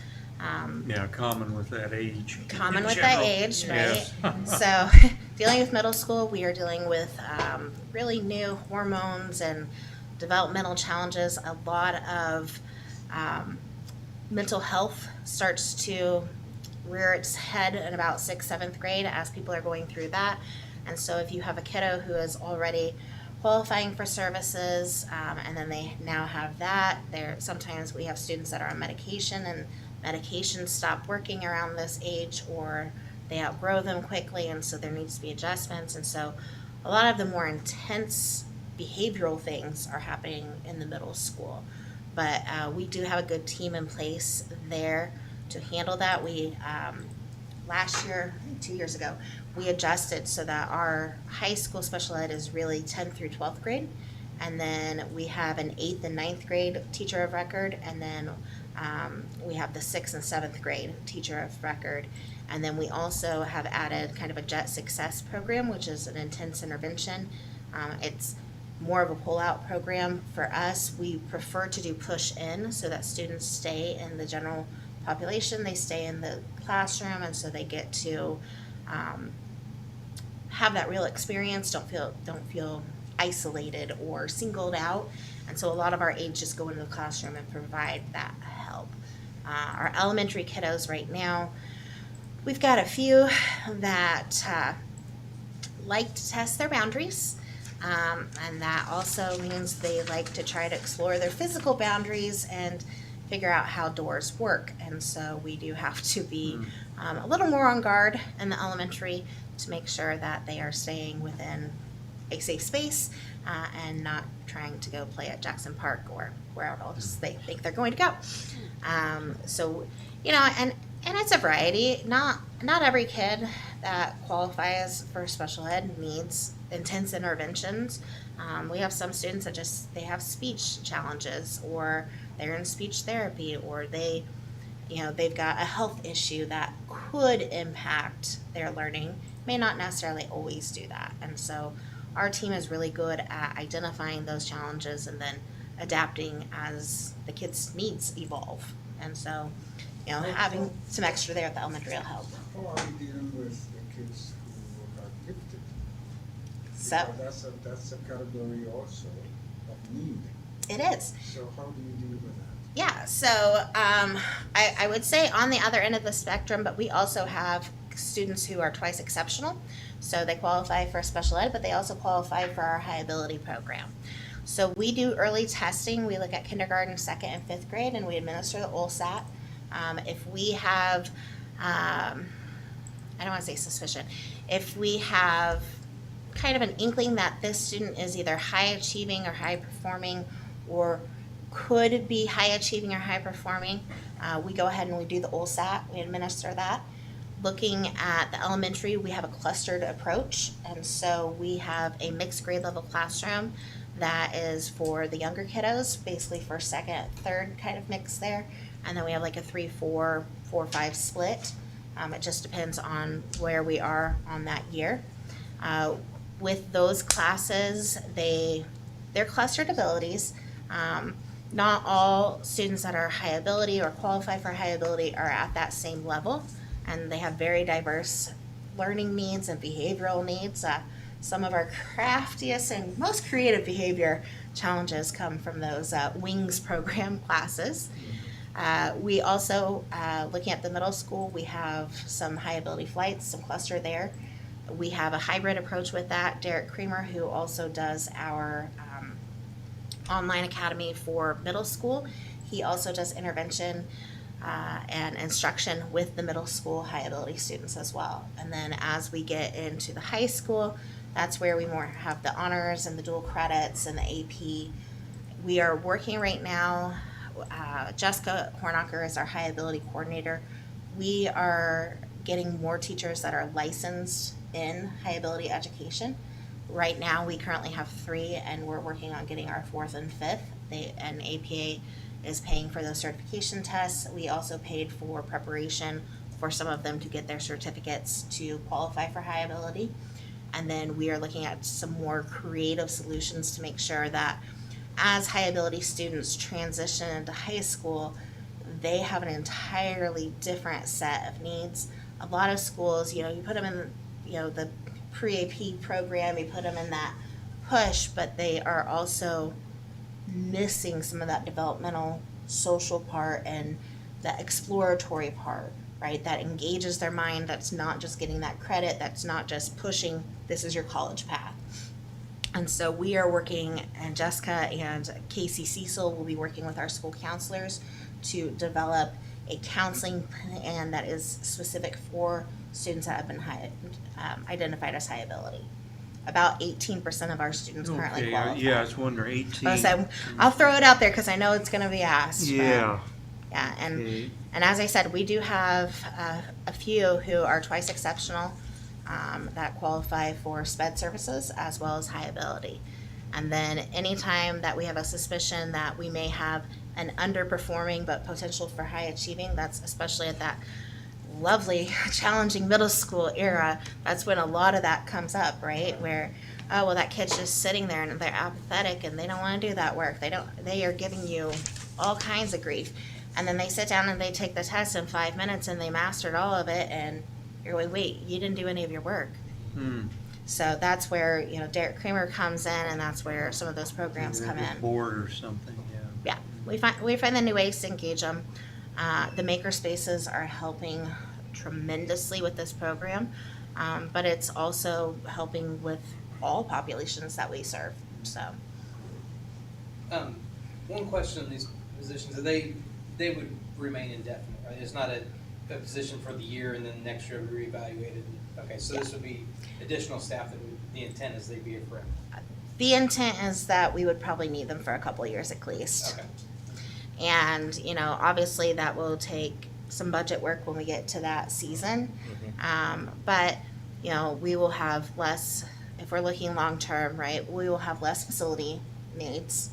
Yeah, common with that age. Common in with that general. age, right? Yes. So, dealing with middle school, we are dealing with really new hormones and developmental challenges. A lot of mental health starts to rear its head in about 6th, 7th grade as people are going through that. And so if you have a kiddo who is already qualifying for services, and then they now have that, sometimes we have students that are on medication and medications stop working around this age, or they outgrow them quickly, and so there needs to be adjustments. And so a lot of the more intense behavioral things are happening in the middle school. But we do have a good team in place there to handle that. We, last year, 2 years ago, we adjusted so that our high school special ed is really 10th through 12th grade. And then we have an 8th and 9th grade teacher of record. And then we have the 6th and 7th grade teacher of record. And then we also have added kind of a JET success program, which is an intense intervention. It's more of a pull-out program for us. We prefer to do push-in so that students stay in the general population, they stay in the classroom, and so they get to have that real experience, don't feel isolated or singled out. And so a lot of our aides just go into the classroom and provide that help. Our elementary kiddos right now, we've got a few that like to test their boundaries. And that also means they like to try to explore their physical boundaries and figure out how doors work. And so we do have to be a little more on guard in the elementary to make sure that they are staying within a safe space and not trying to go play at Jackson Park or where else they think they're going to go. So, you know, and it's a variety. Not every kid that qualifies for special ed needs intense interventions. We have some students that they have speech challenges, or they're in speech therapy, or they've got a health issue that could impact their learning, may not necessarily always do that. And so our team is really good at identifying those challenges and then adapting as the kids' needs evolve. And so, having some extra there at the elementary will help. How are you dealing with the kids who are gifted? So Because that's a category also of need. it is. So how do you deal with that? Yeah, so I would say on the other end of the spectrum, but we also have students who are twice exceptional. So they qualify for special ed, but they also qualify for our high ability program. So we do early testing. We look at kindergarten, 2nd, and 5th grade, and we administer the OLSAT. If we have, I don't want to say suspicion, if we have kind of an inkling that this student is either high achieving or high performing, or could be high achieving or high performing, we go ahead and we do the OLSAT, we administer that. Looking at the elementary, we have a clustered approach, and so we have a mixed grade level classroom that is for the younger kiddos, basically first, second, third kind of mix there, and then we have like a 3-4, 4-5 split. It just depends on where we are on that year. With those classes, they're clustered abilities. Not all students that are high ability or qualify for high ability are at that same level, and they have very diverse learning needs and behavioral needs. Some of our craftiest and most creative behavior challenges come from those WINGS program classes. We also, looking at the middle school, we have some high ability flights, some cluster there. We have a hybrid approach with that. Derek Creamer, who also does our online academy for middle school, he also does intervention and instruction with the middle school high ability students as well. And then as we get into the high school, that's where we more have the honors and the dual credits and the AP We are working right now, Jessica Hornacher is our high ability coordinator. We are getting more teachers that are licensed in high ability education. Right now, we currently have 3, and we're working on getting our 4th and 5th. And APA is paying for those certification tests. We also paid for preparation for some of them to get their certificates to qualify for high ability. And then we are looking at some more creative solutions to make sure that as high ability students transition into high school, they have an entirely different set of needs. A lot of schools, you put them in, the pre-AP program, you put them in that push, but they are also missing some of that developmental social part and the exploratory part, right? That engages their mind, that's not just getting that credit, that's not just pushing, this is your college path. And so we are working, and Jessica and Casey Cecil will be working with our school counselors to develop a counseling plan that is specific for students that have been identified as high ability. About 18% of our students currently Okay, qualify. yeah, I was wondering, 18. So I'll throw it out there because I know it's going to be asked. but- Yeah. Yeah, Okay. and as I said, we do have a few who are twice exceptional that qualify for SPED services as well as high ability. And then anytime that we have a suspicion that we may have an underperforming but potential for high achieving, that's especially at that lovely, challenging middle school era, that's when a lot of that comes up, right? Where, oh, well, that kid's just sitting there and they're apathetic and they don't want to do that work. They are giving you all kinds of grief. And then they sit down and they take the test in 5 minutes and they mastered all of it, and you're going, wait, you didn't do any of your work. So that's where, Derek Kramer comes in, and that's where some of those programs come in. Board or something, yeah. Yeah, we find the new ways to engage them. The maker spaces are helping tremendously with this program, but it's also helping with all populations that we serve. So, One question on these positions, they would remain indefinite, right? It's not a position for the year and then next year be reevaluated. Okay, so this would be additional staff the intent is they'd be here forever. the intent is that we would probably need them for a couple years at least. Okay. And, obviously that will take some budget work when we get to that season. But, we will have less, if we're looking long-term, right, we will have less facility needs.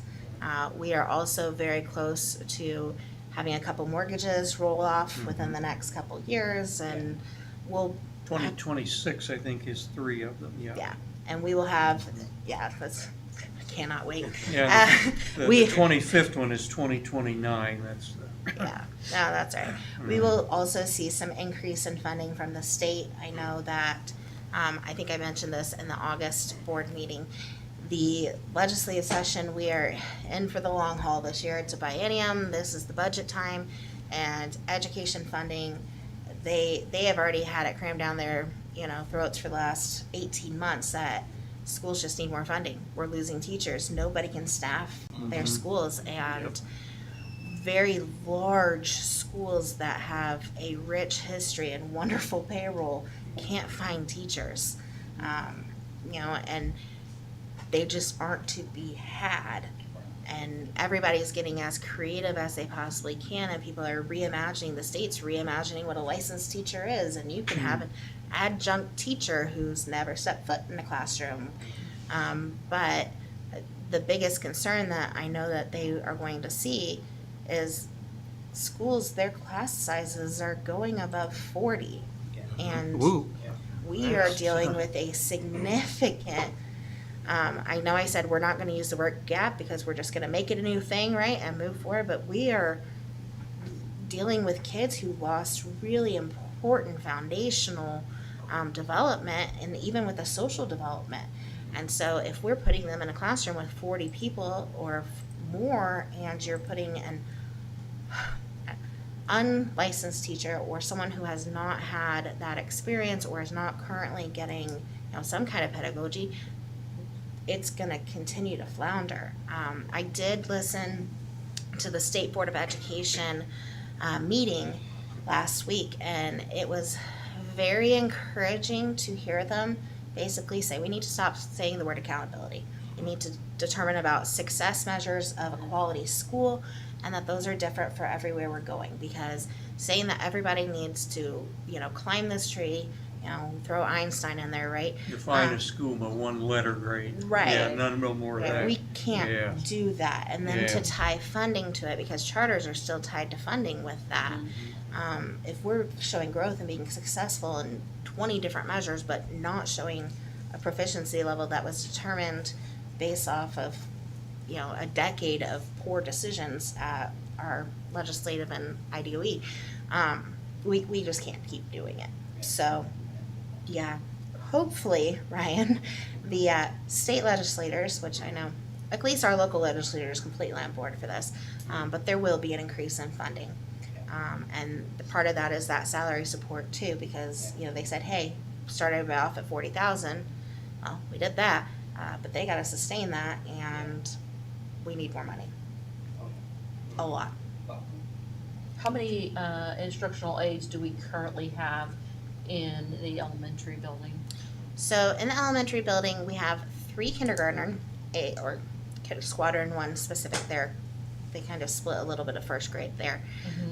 We are also very close to having a couple mortgages roll off within the next couple years, and we'll 2026, I think, is 3 of them, yeah. yeah, and we will have, that's, I cannot wait. Yeah, the we- 25th one is 2029, that's the. Yeah, no, that's right. We will also see some increase in funding from the state. I know that, I think I mentioned this in the August board meeting. The legislative session, we are in for the long haul this year. It's a biennium, this is the budget time, and education funding, they have already had it crammed down their, throats for the last 18 months that schools just need more funding. We're losing teachers, nobody can staff their schools, and very large schools that have a rich history and wonderful payroll can't find teachers, and they just aren't to be had. And everybody's getting as creative as they possibly can, and people are reimagining, the state's reimagining what a licensed teacher is, and you can have an adjunct teacher who's never stepped foot in a classroom. But the biggest concern that I know that they are going to see is schools, their class sizes are going above 40. And Woo. we are dealing with a significant, I know I said we're not gonna use the word gap because we're just gonna make it a new thing, right, and move forward, but we are dealing with kids who lost really important foundational development, and even with the social development. And so if we're putting them in a classroom with 40 people or more, and you're putting an unlicensed teacher or someone who has not had that experience or is not currently getting some kind of pedagogy, it's going to continue to flounder. I did listen to the State Board of Education meeting last week, and it was very encouraging to hear them basically say we need to stop saying the word accountability. We need to determine about success measures of a quality school, and that those are different for everywhere we're going, because saying that everybody needs to, climb this tree, throw Einstein in there, right? Define a school by one letter grade. Right. Yeah, no more of that. We can't Yeah. do that, and then to Yeah. tie funding to it, because charters are still tied to funding with that. If we're showing growth and being successful in 20 different measures, but not showing a proficiency level that was determined based off of, a decade of poor decisions at our legislative and IDOE, we just can't keep doing it. So, yeah, hopefully, Ryan, the state legislators, which I know, at least our local legislators completely on board for this, but there will be an increase in funding. And the part of that is that salary support too, because, they said, hey, started off at 40,000. Well, we did that, but they gotta sustain that, and we need more money. A lot. How many instructional aides do we currently have in the elementary building? So in the elementary building, we have 3 kindergartner, or squadron 1 specific there. They kind of split a little bit of first grade there.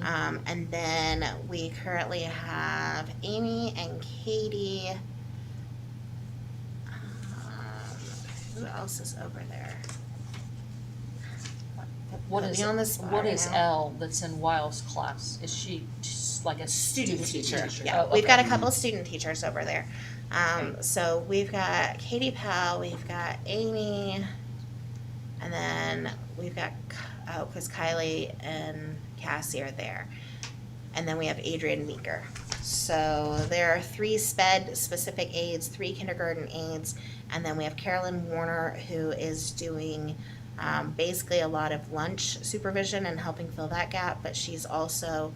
And then we currently have Amy and Katie. Who else is over there? What Put is me on the spot what right is now. Elle that's in Wiles' class? Is she just like a student teacher? Yeah, Oh, we've okay. got a couple of student teachers over there. So we've got Katie Powell, we've got Amy, and then we've got, because Kylie and Cassie are there. And then we have Adrian Meeker. So there are 3 SPED specific aides, 3 kindergarten aides, and then we have Carolyn Warner, who is doing basically a lot of lunch supervision and helping fill that gap, but she's also,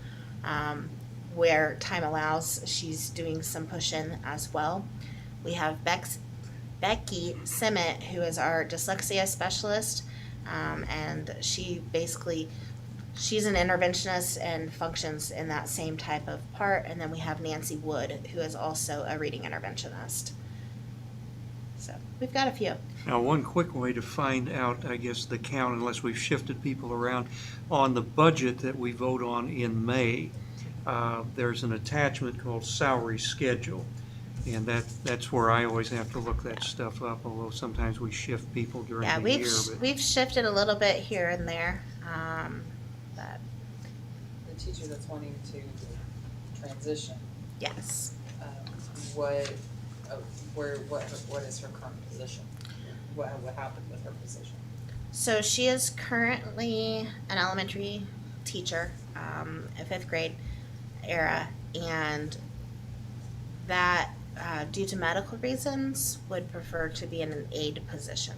where time allows, she's doing some push-in as well. We have Becky Simmet, who is our dyslexia specialist, and she's an interventionist and functions in that same type of part. And then we have Nancy Wood, who is also a reading interventionist. So we've got a few. Now, one quick way to find out, I guess, the count, unless we've shifted people around, on the budget that we vote on in May, there's an attachment called salary schedule. And that's where I always have to look that stuff up, although sometimes we shift people during Yeah, the year. we've shifted a little bit here and there. But The teacher that's wanting to transition, yes. what is her current position? What happened with her position? So she is currently an elementary teacher, a 5th grade era, and that, due to medical reasons, would prefer to be in an aide position.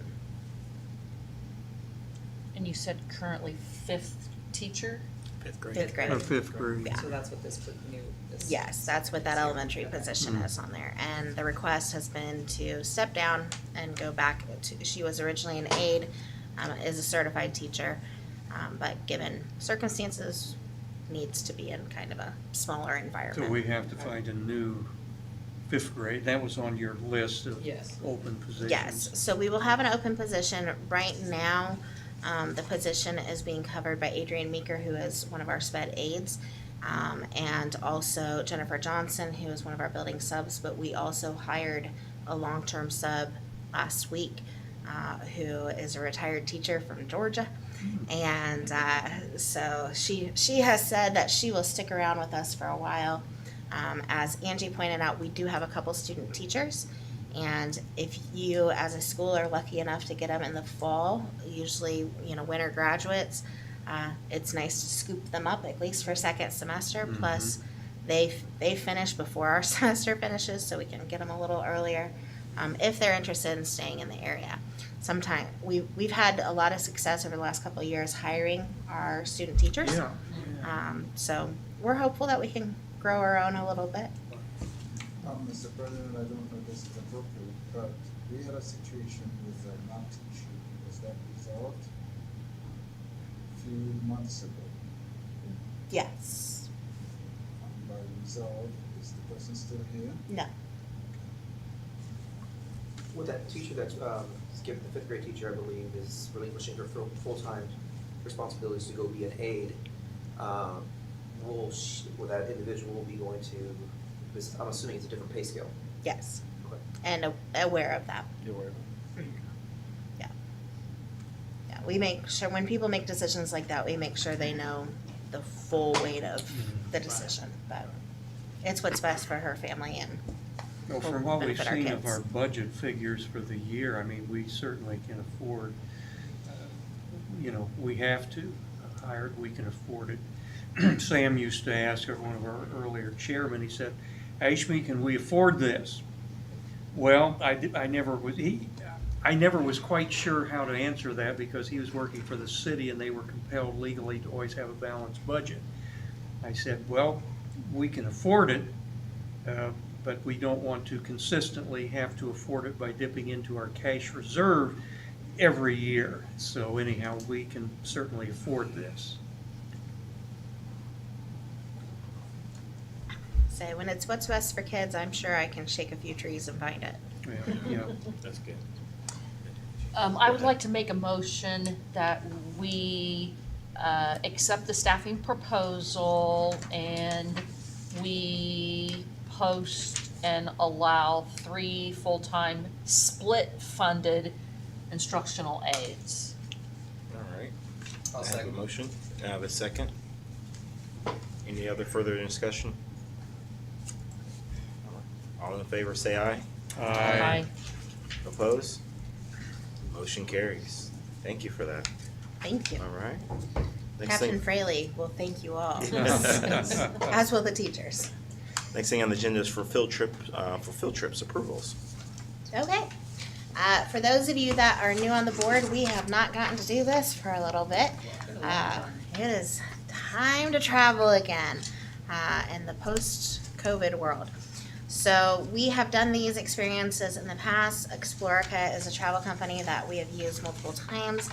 And you said currently 5th teacher? 5th grade. 5th grade. Or 5th grade. Yeah. So that's what this new, this. Yes, that's what that elementary position is on there. And the request has been to step down and go back to, she was originally an aide, is a certified teacher, but given circumstances, needs to be in kind of a smaller So environment. we have to find a new 5th grade. That was on your list of Yes. open positions. Yes, so we will have an open position. Right now, the position is being covered by Adrian Meeker, who is one of our SPED aides, and also Jennifer Johnson, who is one of our building subs, but we also hired a long-term sub last week, who is a retired teacher from Georgia. And so she has said that she will stick around with us for a while. As Angie pointed out, we do have a couple student teachers, and if you as a school are lucky enough to get them in the fall, usually winter graduates, it's nice to scoop them up at least for second semester. Plus they finish before our semester finishes, so we can get them a little earlier if they're interested in staying in the area. Sometimes we've had a lot of success over the last couple of years hiring our student teachers. Yeah. So we're hopeful that we can grow our own a little bit. Mr. President, I don't know if this is appropriate, but we had a situation with a math teacher. Was that resolved a few months ago? Yes. By resolved, is the person still here? No. With that teacher that's, given the fifth grade teacher, I believe, is relinquishing her full-time responsibilities to go be an aide, will that individual be going to, because I'm assuming it's a different pay scale. Yes, Okay. and aware of that. You're aware. Yeah. Yeah, we make sure, when people make decisions like that, we make sure they know the full weight of the decision, but it's what's best for her family and Well, will from what we've benefit our seen of kids. our budget figures for the year, I mean, we certainly can afford, we have to hire, we can afford it. Sam used to ask one of our earlier chairmen, he said, Ashby, can we afford this? Well, I never was quite sure how to answer that because he was working for the city and they were compelled legally to always have a balanced budget. I said, well, we can afford it, but we don't want to consistently have to afford it by dipping into our cash reserve every year. So anyhow, we can certainly afford this. So when it's what's best for kids, I'm sure I can shake a few trees and find it. Yeah. That's good. I would like to make a motion that we accept the staffing proposal and we post and allow 3 full-time split-funded instructional aides. All right. I'll I have second. a motion. I have a second. Any other further discussion? All in favor, say aye. Aye. Opposed? Motion carries. Thank you for that. Thank you. All right. Next Captain thing, Fraley will thank you all, as will the teachers. next thing on the agenda is for field trips approvals. Okay. For those of you that are new on the board, we have not gotten to do this for a little bit. It is time to travel again in the post-COVID world. So we have done these experiences in the past. Explorica is a travel company that we have used multiple times.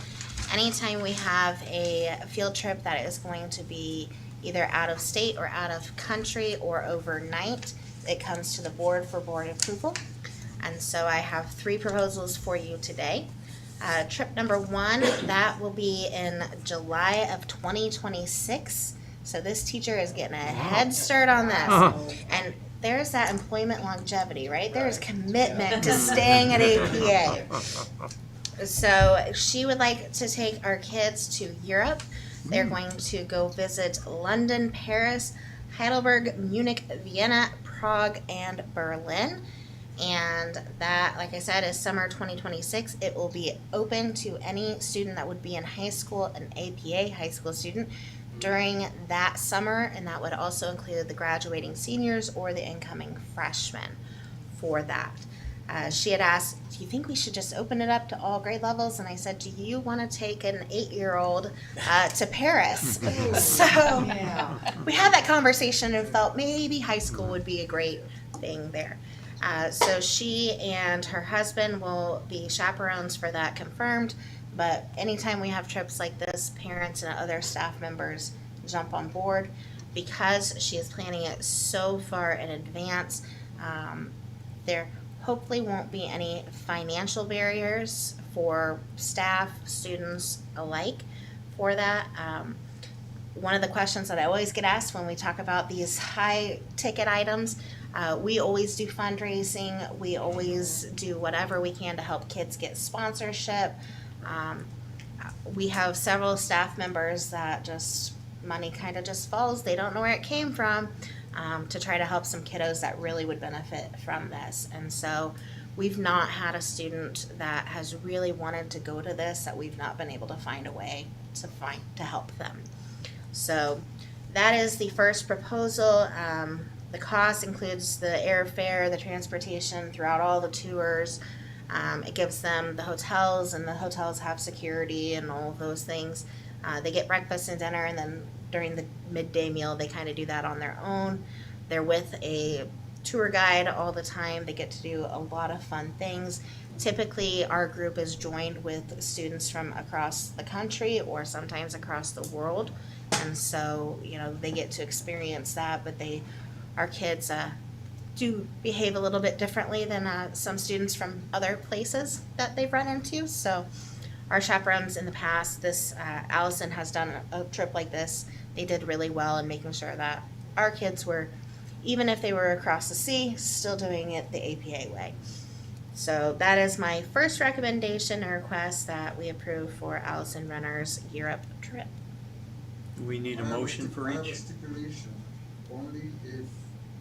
Anytime we have a field trip that is going to be either out of state or out of country or overnight, it comes to the board for board approval. And so I have 3 proposals for you today. Trip number 1, that will be in July of 2026. So this teacher is getting a head start on this. And there's that employment longevity, right? There's commitment to staying at APA. So she would like to take our kids to Europe. They're going to go visit London, Paris, Heidelberg, Munich, Vienna, Prague, and Berlin. And that, like I said, is summer 2026. It will be open to any student that would be in high school, an APA high school student, during that summer, and that would also include the graduating seniors or the incoming freshmen for that. She had asked, do you think we should just open it up to all grade levels? And I said, do you want to take an 8-year-old to Paris? So we had that conversation and felt maybe high school would be a great thing there. So she and her husband will be chaperones for that, confirmed. But anytime we have trips like this, parents and other staff members jump on board. Because she is planning it so far in advance, there hopefully won't be any financial barriers for staff, students alike for that. One of the questions that I always get asked when we talk about these high ticket items, we always do fundraising, we always do whatever we can to help kids get sponsorship. We have several staff members that just, money kind of just falls, they don't know where it came from, to try to help some kiddos that really would benefit from this. And so we've not had a student that has really wanted to go to this that we've not been able to find a way to help them. So that is the first proposal. The cost includes the airfare, the transportation throughout all the tours. It gives them the hotels, and the hotels have security and all of those things. They get breakfast and dinner, and then during the midday meal, they kind of do that on their own. They're with a tour guide all the time. They get to do a lot of fun things. Typically, our group is joined with students from across the country or sometimes across the world. And so, they get to experience that, but our kids do behave a little bit differently than some students from other places that they've run into. So our chaperones in the past, Allison has done a trip like this. They did really well in making sure that our kids were, even if they were across the sea, still doing it the APA way. So that is my first recommendation and request that we approve for Allison Renner's Europe trip. We need a motion for I have a each. stipulation, only if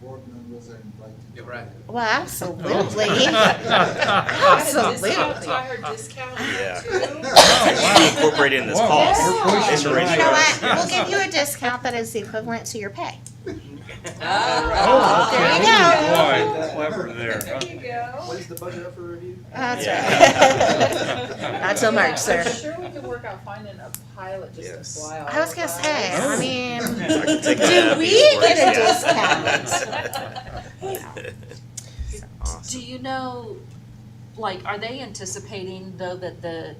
board members are invited. You're right. Well, absolutely. Absolutely. I heard discount Yeah. too. Incorporated in this Wow, cost. we're pushing It's the already You know Yes. what? We'll give you a discount that is the equivalent to your pay. Oh, There okay. you go. Boy, clever there. There you go. What is the budget up for review? That's Yeah. right. Not till March, sir. I'm sure we can work out finding a pilot just Yes. to fly all I was gonna over. say, I Oh. mean, I can take do that we piece get a yeah. discount? Awesome. Do you know, like, are they anticipating though that the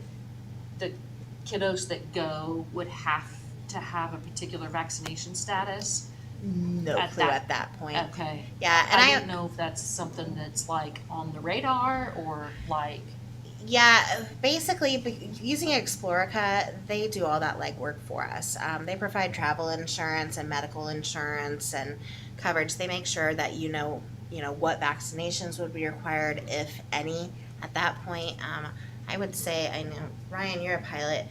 kiddos that go would have to have a particular vaccination status? No At clue that- at that point. Okay. Yeah, and I didn't know if that's something that's like on the radar or like, Yeah, basically, using Explorica, they do all that legwork for us. They provide travel insurance and medical insurance and coverage. They make sure that you know what vaccinations would be required, if any, at that point. I would say, I know Ryan, you're a pilot.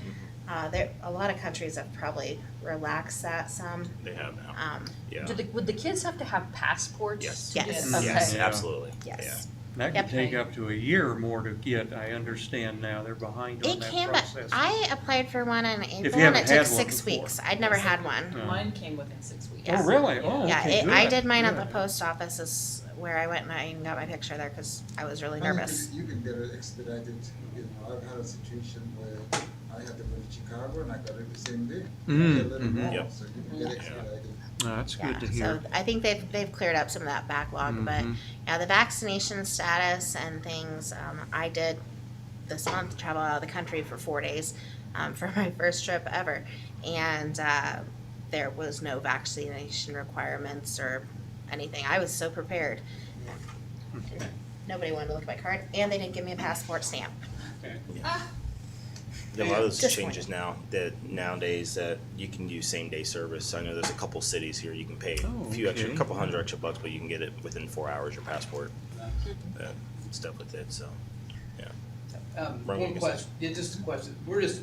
There, a lot of countries have probably relaxed that some. They have now. Yeah. would the kids have to have passports? Yes. to do Yes. it? Okay. Yes, Yeah. absolutely. Yes. That Yep. could take up to a year more to get, I understand now, they're behind on It that can, but process. I applied for one in April and haven't it took had one 6 before. weeks. I'd never had one. Yeah. Mine came within 6 weeks. Oh, really? Yeah. Oh, Yeah, okay, I good, did mine at the good. post office, is where I went and I got my picture there because I was really nervous. You can get it expedited, I've had a situation where I had to go to Chicago and I got it the same day. Mm, A little mhm. more, Yep. so you can get expedited. That's Yeah, good to so hear. I think they've cleared up some of that backlog, but Mhm. yeah, the vaccination status and things, I did this month travel out of the country for 4 days, for my first trip ever, and, there was no vaccination requirements or anything. I was so prepared. Nobody wanted to look at my card, and they didn't give me a passport stamp. There are a lot of those Just changes now that nowadays that you can use same day service. I know there's a couple cities here you can pay Oh, a few extra, okay. couple hundred extra bucks, but you can get it within 4 hours, your passport, stuff with it, so. Right, One you question, yeah, just a question, we're just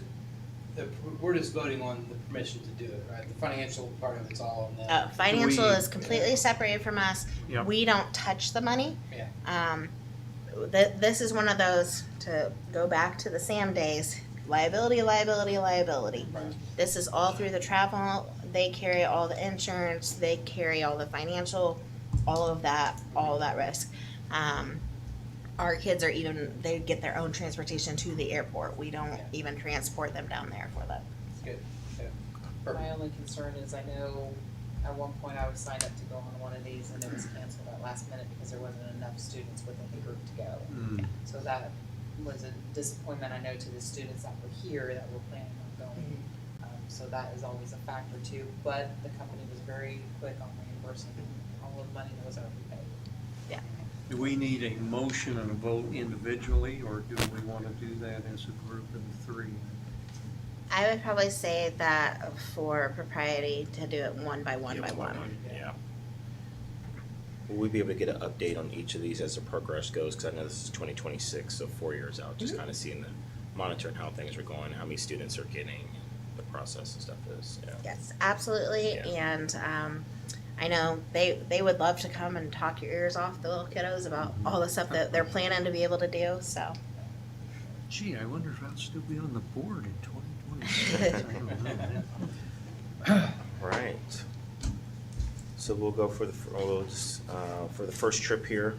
voting on the permission to do it, right? The financial part of it's all on them. Financial we- is completely separated from us. Yep. We don't touch the money. Yeah. This is one of those, to go back to the Sam days, liability, liability, liability. Right. This is all through the travel, they carry all the insurance, they carry all the financial, all of that risk. Our kids are they get their own transportation to the airport. We don't even transport them down there for them. Good, My only concern is I know at one point I was signed up to go on one of these and it was canceled at last minute because there wasn't enough students within the group to go. Mm. So that was a disappointment, I know, to the students that were here that were planning on going. So that is always a factor too, but the company was very quick on reimbursing all of the money that was already paid. Do we need a motion and a vote individually, or do we wanna do that as a group of three? I would probably say that for propriety to do it one by one Yeah, by one. Yeah. Will we be able to get an update on each of these as the progress goes? Cause I know this is 2026, so 4 years out, just kinda seeing monitoring how things are going, how many students are getting, the process and stuff is, yeah. Yes, absolutely, Yeah. and, I know they would love to come and talk your ears off, the little kiddos, about all the stuff that they're planning to be able to do, so. Gee, I wonder if I'll still be on the board in 2026. I don't know, man. Right. So we'll go for for the first trip here.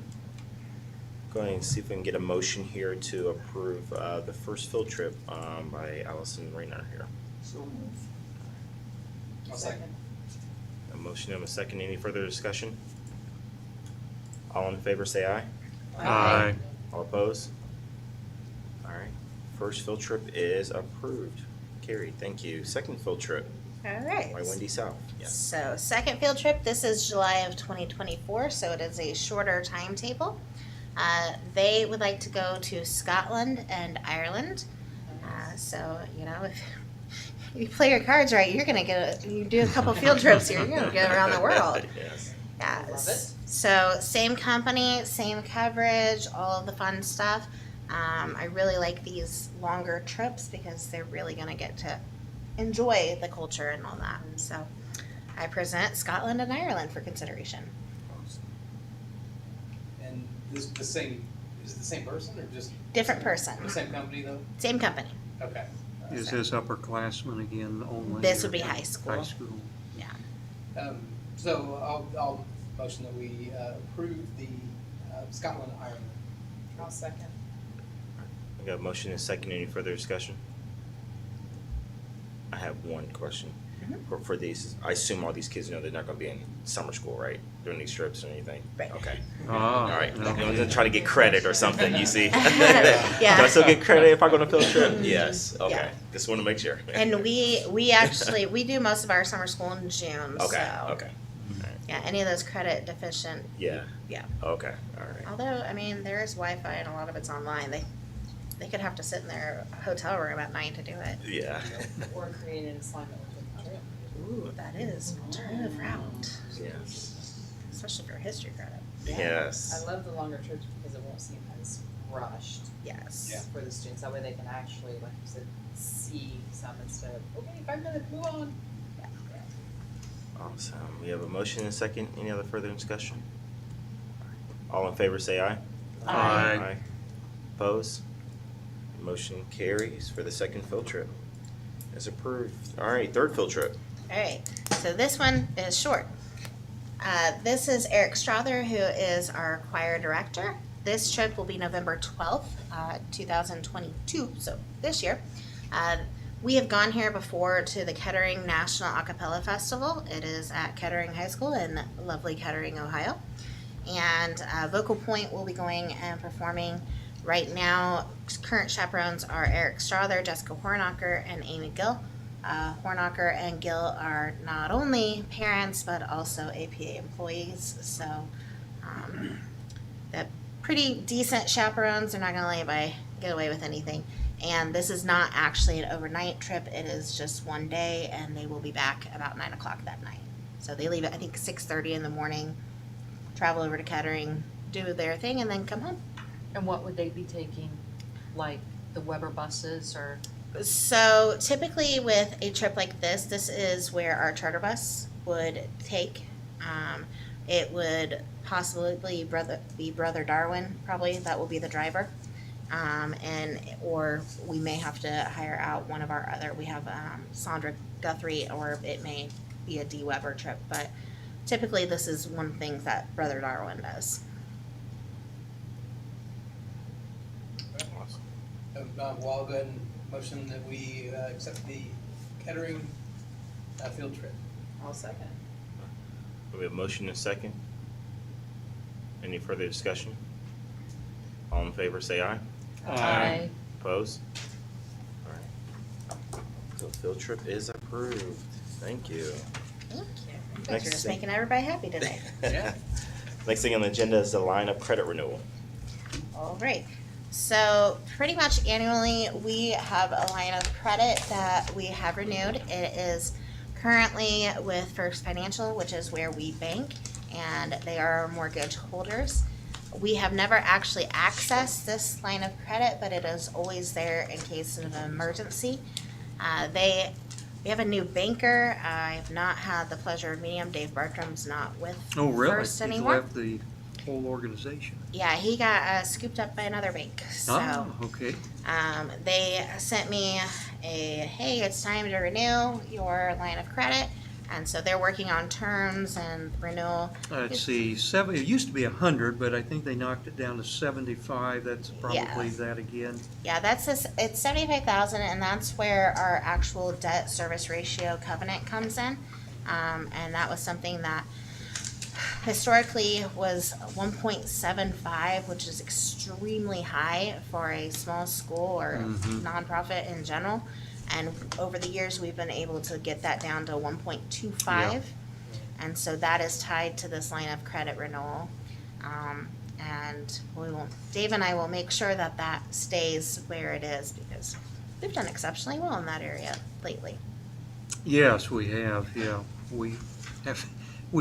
Go ahead and see if we can get a motion here to approve, the first field trip, by Allison Rayner here. So moved. I'll second. A motion and a second. Any further discussion? All in favor, say aye. Aye. All opposed? All right. First field trip is approved. Carried. Thank you. Second field trip. All right. By Wendy South, yes. So, second field trip, this is July of 2024, so it is a shorter timetable. They would like to go to Scotland and Ireland. So, you know, if you play your cards right, you're going to you do a couple field trips here, you're going to go around the world. Yes. Yeah. Love it. So, same company, same coverage, all of the fun stuff. I really like these longer trips because they're really going to get to enjoy the culture and all that. So I present Scotland and Ireland for consideration. And this, is it the same person or just? Different person, The same company though? same company. Okay. Is this upperclassmen again only? This or would be high school. High school. So I'll motion that we approve the Scotland, Ireland. I'll second. I got a motion and a second. Any further discussion? I have one question. For these, I assume all these kids know they're not gonna be in summer school, right? During these trips or anything? Right. Okay. Ah, All right. okay. I'm gonna try to get credit or something, you see? Yeah. Do I still get credit if I go on a field trip? Yes, okay. Yeah. Just wanna make sure. And we actually, we do most of our summer school in June, Okay, so. okay. Yeah, any of those credit deficient, Yeah. Yeah. Okay, all right. although, I mean, there is Wi-Fi and a lot of it's online. They could have to sit in their hotel room at night to do it. Yeah. Or create an assignment within the trip. Ooh, that is an alternative route, Yes. especially for history credit. Yes. I love the longer trips because it won't seem as rushed Yes. Yeah. for the students. That way they can actually, like you said, see some instead of, okay, 5 minutes, move on. Awesome. We have a motion and a second. Any other further discussion? All in favor say aye. Aye. Opposed? Motion carries for the second field trip. It's approved. All right, third field trip. All right, so this one is short. This is Eric Strother, who is our choir director. This trip will be November 12th, 2022, so this year. We have gone here before to the Kettering National Acapella Festival. It is at Kettering High School in lovely Kettering, Ohio. And Vocal Point will be going and performing. Right now, current chaperones are Eric Strother, Jessica Hornacher, and Amy Gill. Hornacher and Gill are not only parents, but also APA employees, so they're pretty decent chaperones. They're not going to get away with anything. And this is not actually an overnight trip. It is just one day, and they will be back about 9 o'clock that night. So they leave at, I think, 6:30 in the morning, travel over to Kettering, do their thing, and then come home. And what would they be taking, like the Weber buses or? So typically with a trip like this is where our charter bus would take. It would possibly be Brother Darwin, probably, that will be the driver. Or we may have to hire out one of our other, we have Sandra Guthrie, or it may be a D. Weber trip, but typically this is one thing that Brother Darwin does. Well, I'll go ahead and motion that we accept the Kettering field trip. I'll second. We have a motion and a second. Any further discussion? All in favor say aye. Opposed? All right. So field trip is approved. Thank you. Thank you. You guys Next are just thing. making everybody happy today. Yeah. Next thing on the agenda is the line of credit renewal. All right. So pretty much annually, we have a line of credit that we have renewed. It is currently with First Financial, which is where we bank, and they are our mortgage holders. We have never actually accessed this line of credit, but it is always there in case of an emergency. We have a new banker. I have not had the pleasure of meeting him. Dave Bartram's not with Oh, really? First He's anymore. left the whole organization. Yeah, he got scooped up by another bank. So. Ah, okay. They sent me hey, it's time to renew your line of credit. And so they're working on terms and renewal. Let's see, it used to be 100, but I think they knocked it down to 75. That's probably Yeah. that again. Yeah, it's 75,000, and that's where our actual debt service ratio covenant comes in. And that was something that historically was 1.75, which is extremely high for a small school or nonprofit in general. And over the years, we've been able to get that down to 1.25. And so that is tied to this line of credit renewal. And Dave and I will make sure that that stays where it is, because we've done exceptionally well in that area lately. Yes, we have, yeah. We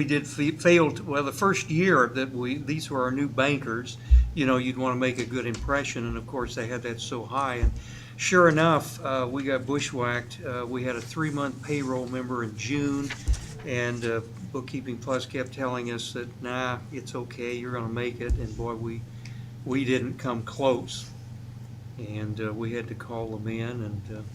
did fail, well, the first year that these were our new bankers, you know, you'd want to make a good impression, and of course, they had that so high. And sure enough, we got bushwhacked. We had a 3-month payroll member in June, and Bookkeeping Plus kept telling us that, nah, it's okay, you're gonna make it, and boy, we didn't come close. And we had to call them in and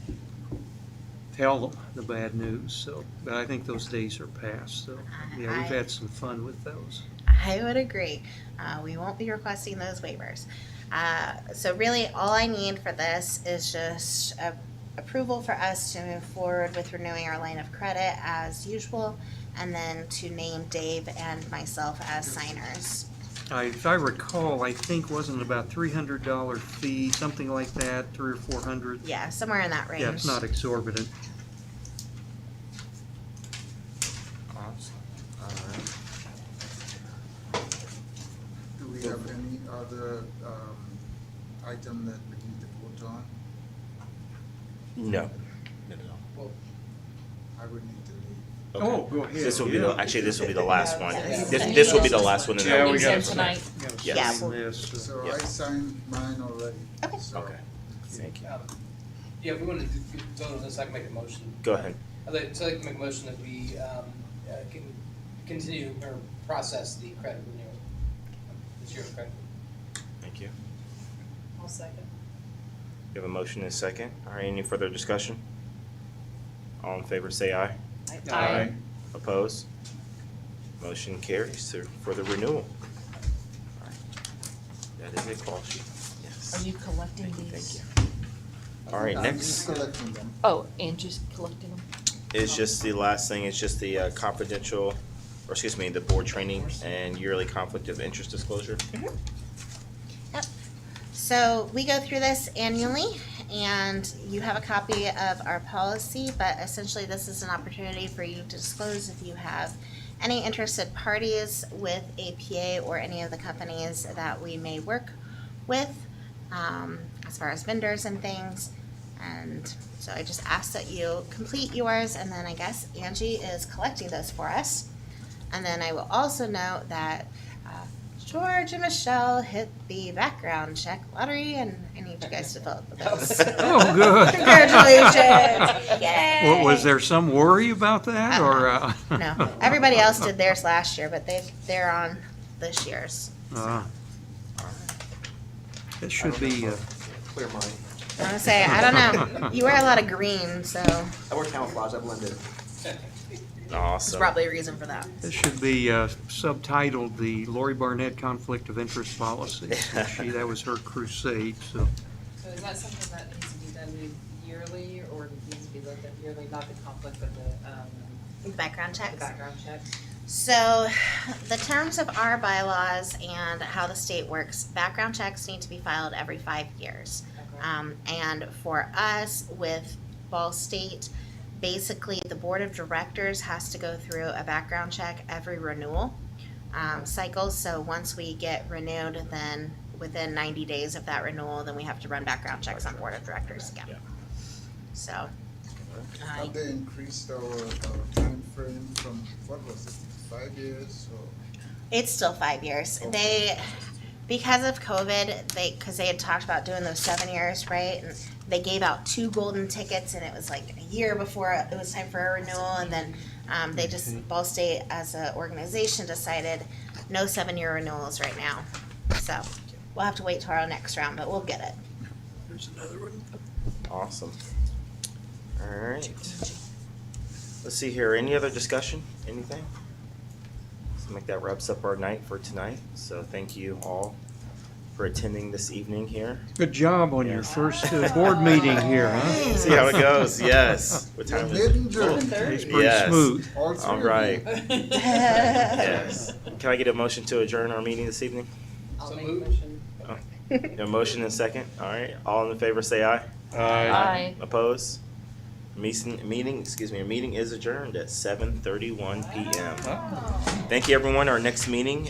tell them the bad news, so, but I think those days are past, so, yeah, we've had some fun with those. I would agree. We won't be requesting those waivers. So really, all I need for this is just approval for us to move forward with renewing our line of credit as usual, and then to name Dave and myself as signers. If I recall, I think wasn't it about $300 fee, something like that, 300 or 400? Yeah, somewhere in that range. Yeah, it's not exorbitant. Awesome. Do we have any other item that we need to vote on? No. I would need to leave. Okay. Oh, go ahead. This will be yeah. this will be the last one. Yeah. This will be the last one. And then Yeah, we'll we be got done it from there. tonight. Yes. Yeah. Sign this, So Yep. I signed mine already. Okay. So- Okay. Thank you. Yeah, if we want to vote on this, I can make a motion. Go ahead. I'd like to make a motion that we can continue or process the credit renewal, this year's credit. Thank you. I'll second. You have a motion and a second. All right, any further discussion? All in favor, say aye. Aye. Opposed? Motion carries for the renewal. All right. That is a call sheet. Yes. Are you collecting Thank you, these? thank you. All right, I'm next just collecting them. Oh, Angie's collecting them? is just the last thing. It's just the confidential, or excuse me, the board training and yearly conflict of interest disclosure. So we go through this annually, and you have a copy of our policy, but essentially this is an opportunity for you to disclose if you have any interested parties with APA or any of the companies that we may work with, as far as vendors and things. And so I just ask that you complete yours, and then I guess Angie is collecting those for us. And then I will also note that George and Michelle hit the background check lottery, and I need you guys to fill out the bills. Oh, good. Congratulations! Yay! Was there some worry about that, or? No, everybody else did theirs last year, but they're on this year's. It should be, Clear mind. I wanna say, I don't know, you wear a lot of green, so I wear camouflage, I blend in. there's Awesome. probably a reason for that. it should be subtitled the Lori Barnett Conflict of Interest Policy. That was her crusade, so. So is that something that needs to be done yearly, or needs to be looked at yearly, not the conflict, but the Background checks. background check? So, the terms of our bylaws and how the state works, background checks need to be filed every 5 years. Okay. And for us, with Ball State, basically the board of directors has to go through a background check every renewal cycle. So once we get renewed, then within 90 days of that renewal, then we have to run background checks on board of directors again. Yeah. So, Have they increased our time frame from, what was it, 5 years or? it's still 5 years. They, because of COVID, because they had talked about doing those 7 years, right? And they gave out 2 golden tickets, and it was like a year before it was time for a renewal, and then they just, Ball State as an organization decided no 7-year renewals right now. So we'll have to wait till our next round, but we'll get it. There's another one. Awesome. All right. Let's see here. Any other discussion? Anything? So that wraps up our night for tonight. So thank you all for attending this evening here. Good job on your Yes. first board meeting here, huh? See how it goes. Yes. What time is it? It's pretty Yes. smooth. All three All of you? right. Yes. Can I get a motion to adjourn our meeting this evening? I'll So make a moved. motion. A motion and second. All right. All in favor say aye. Aye. Opposed? Meeting is adjourned at 7:31 p.m. Thank you, everyone. Our next meeting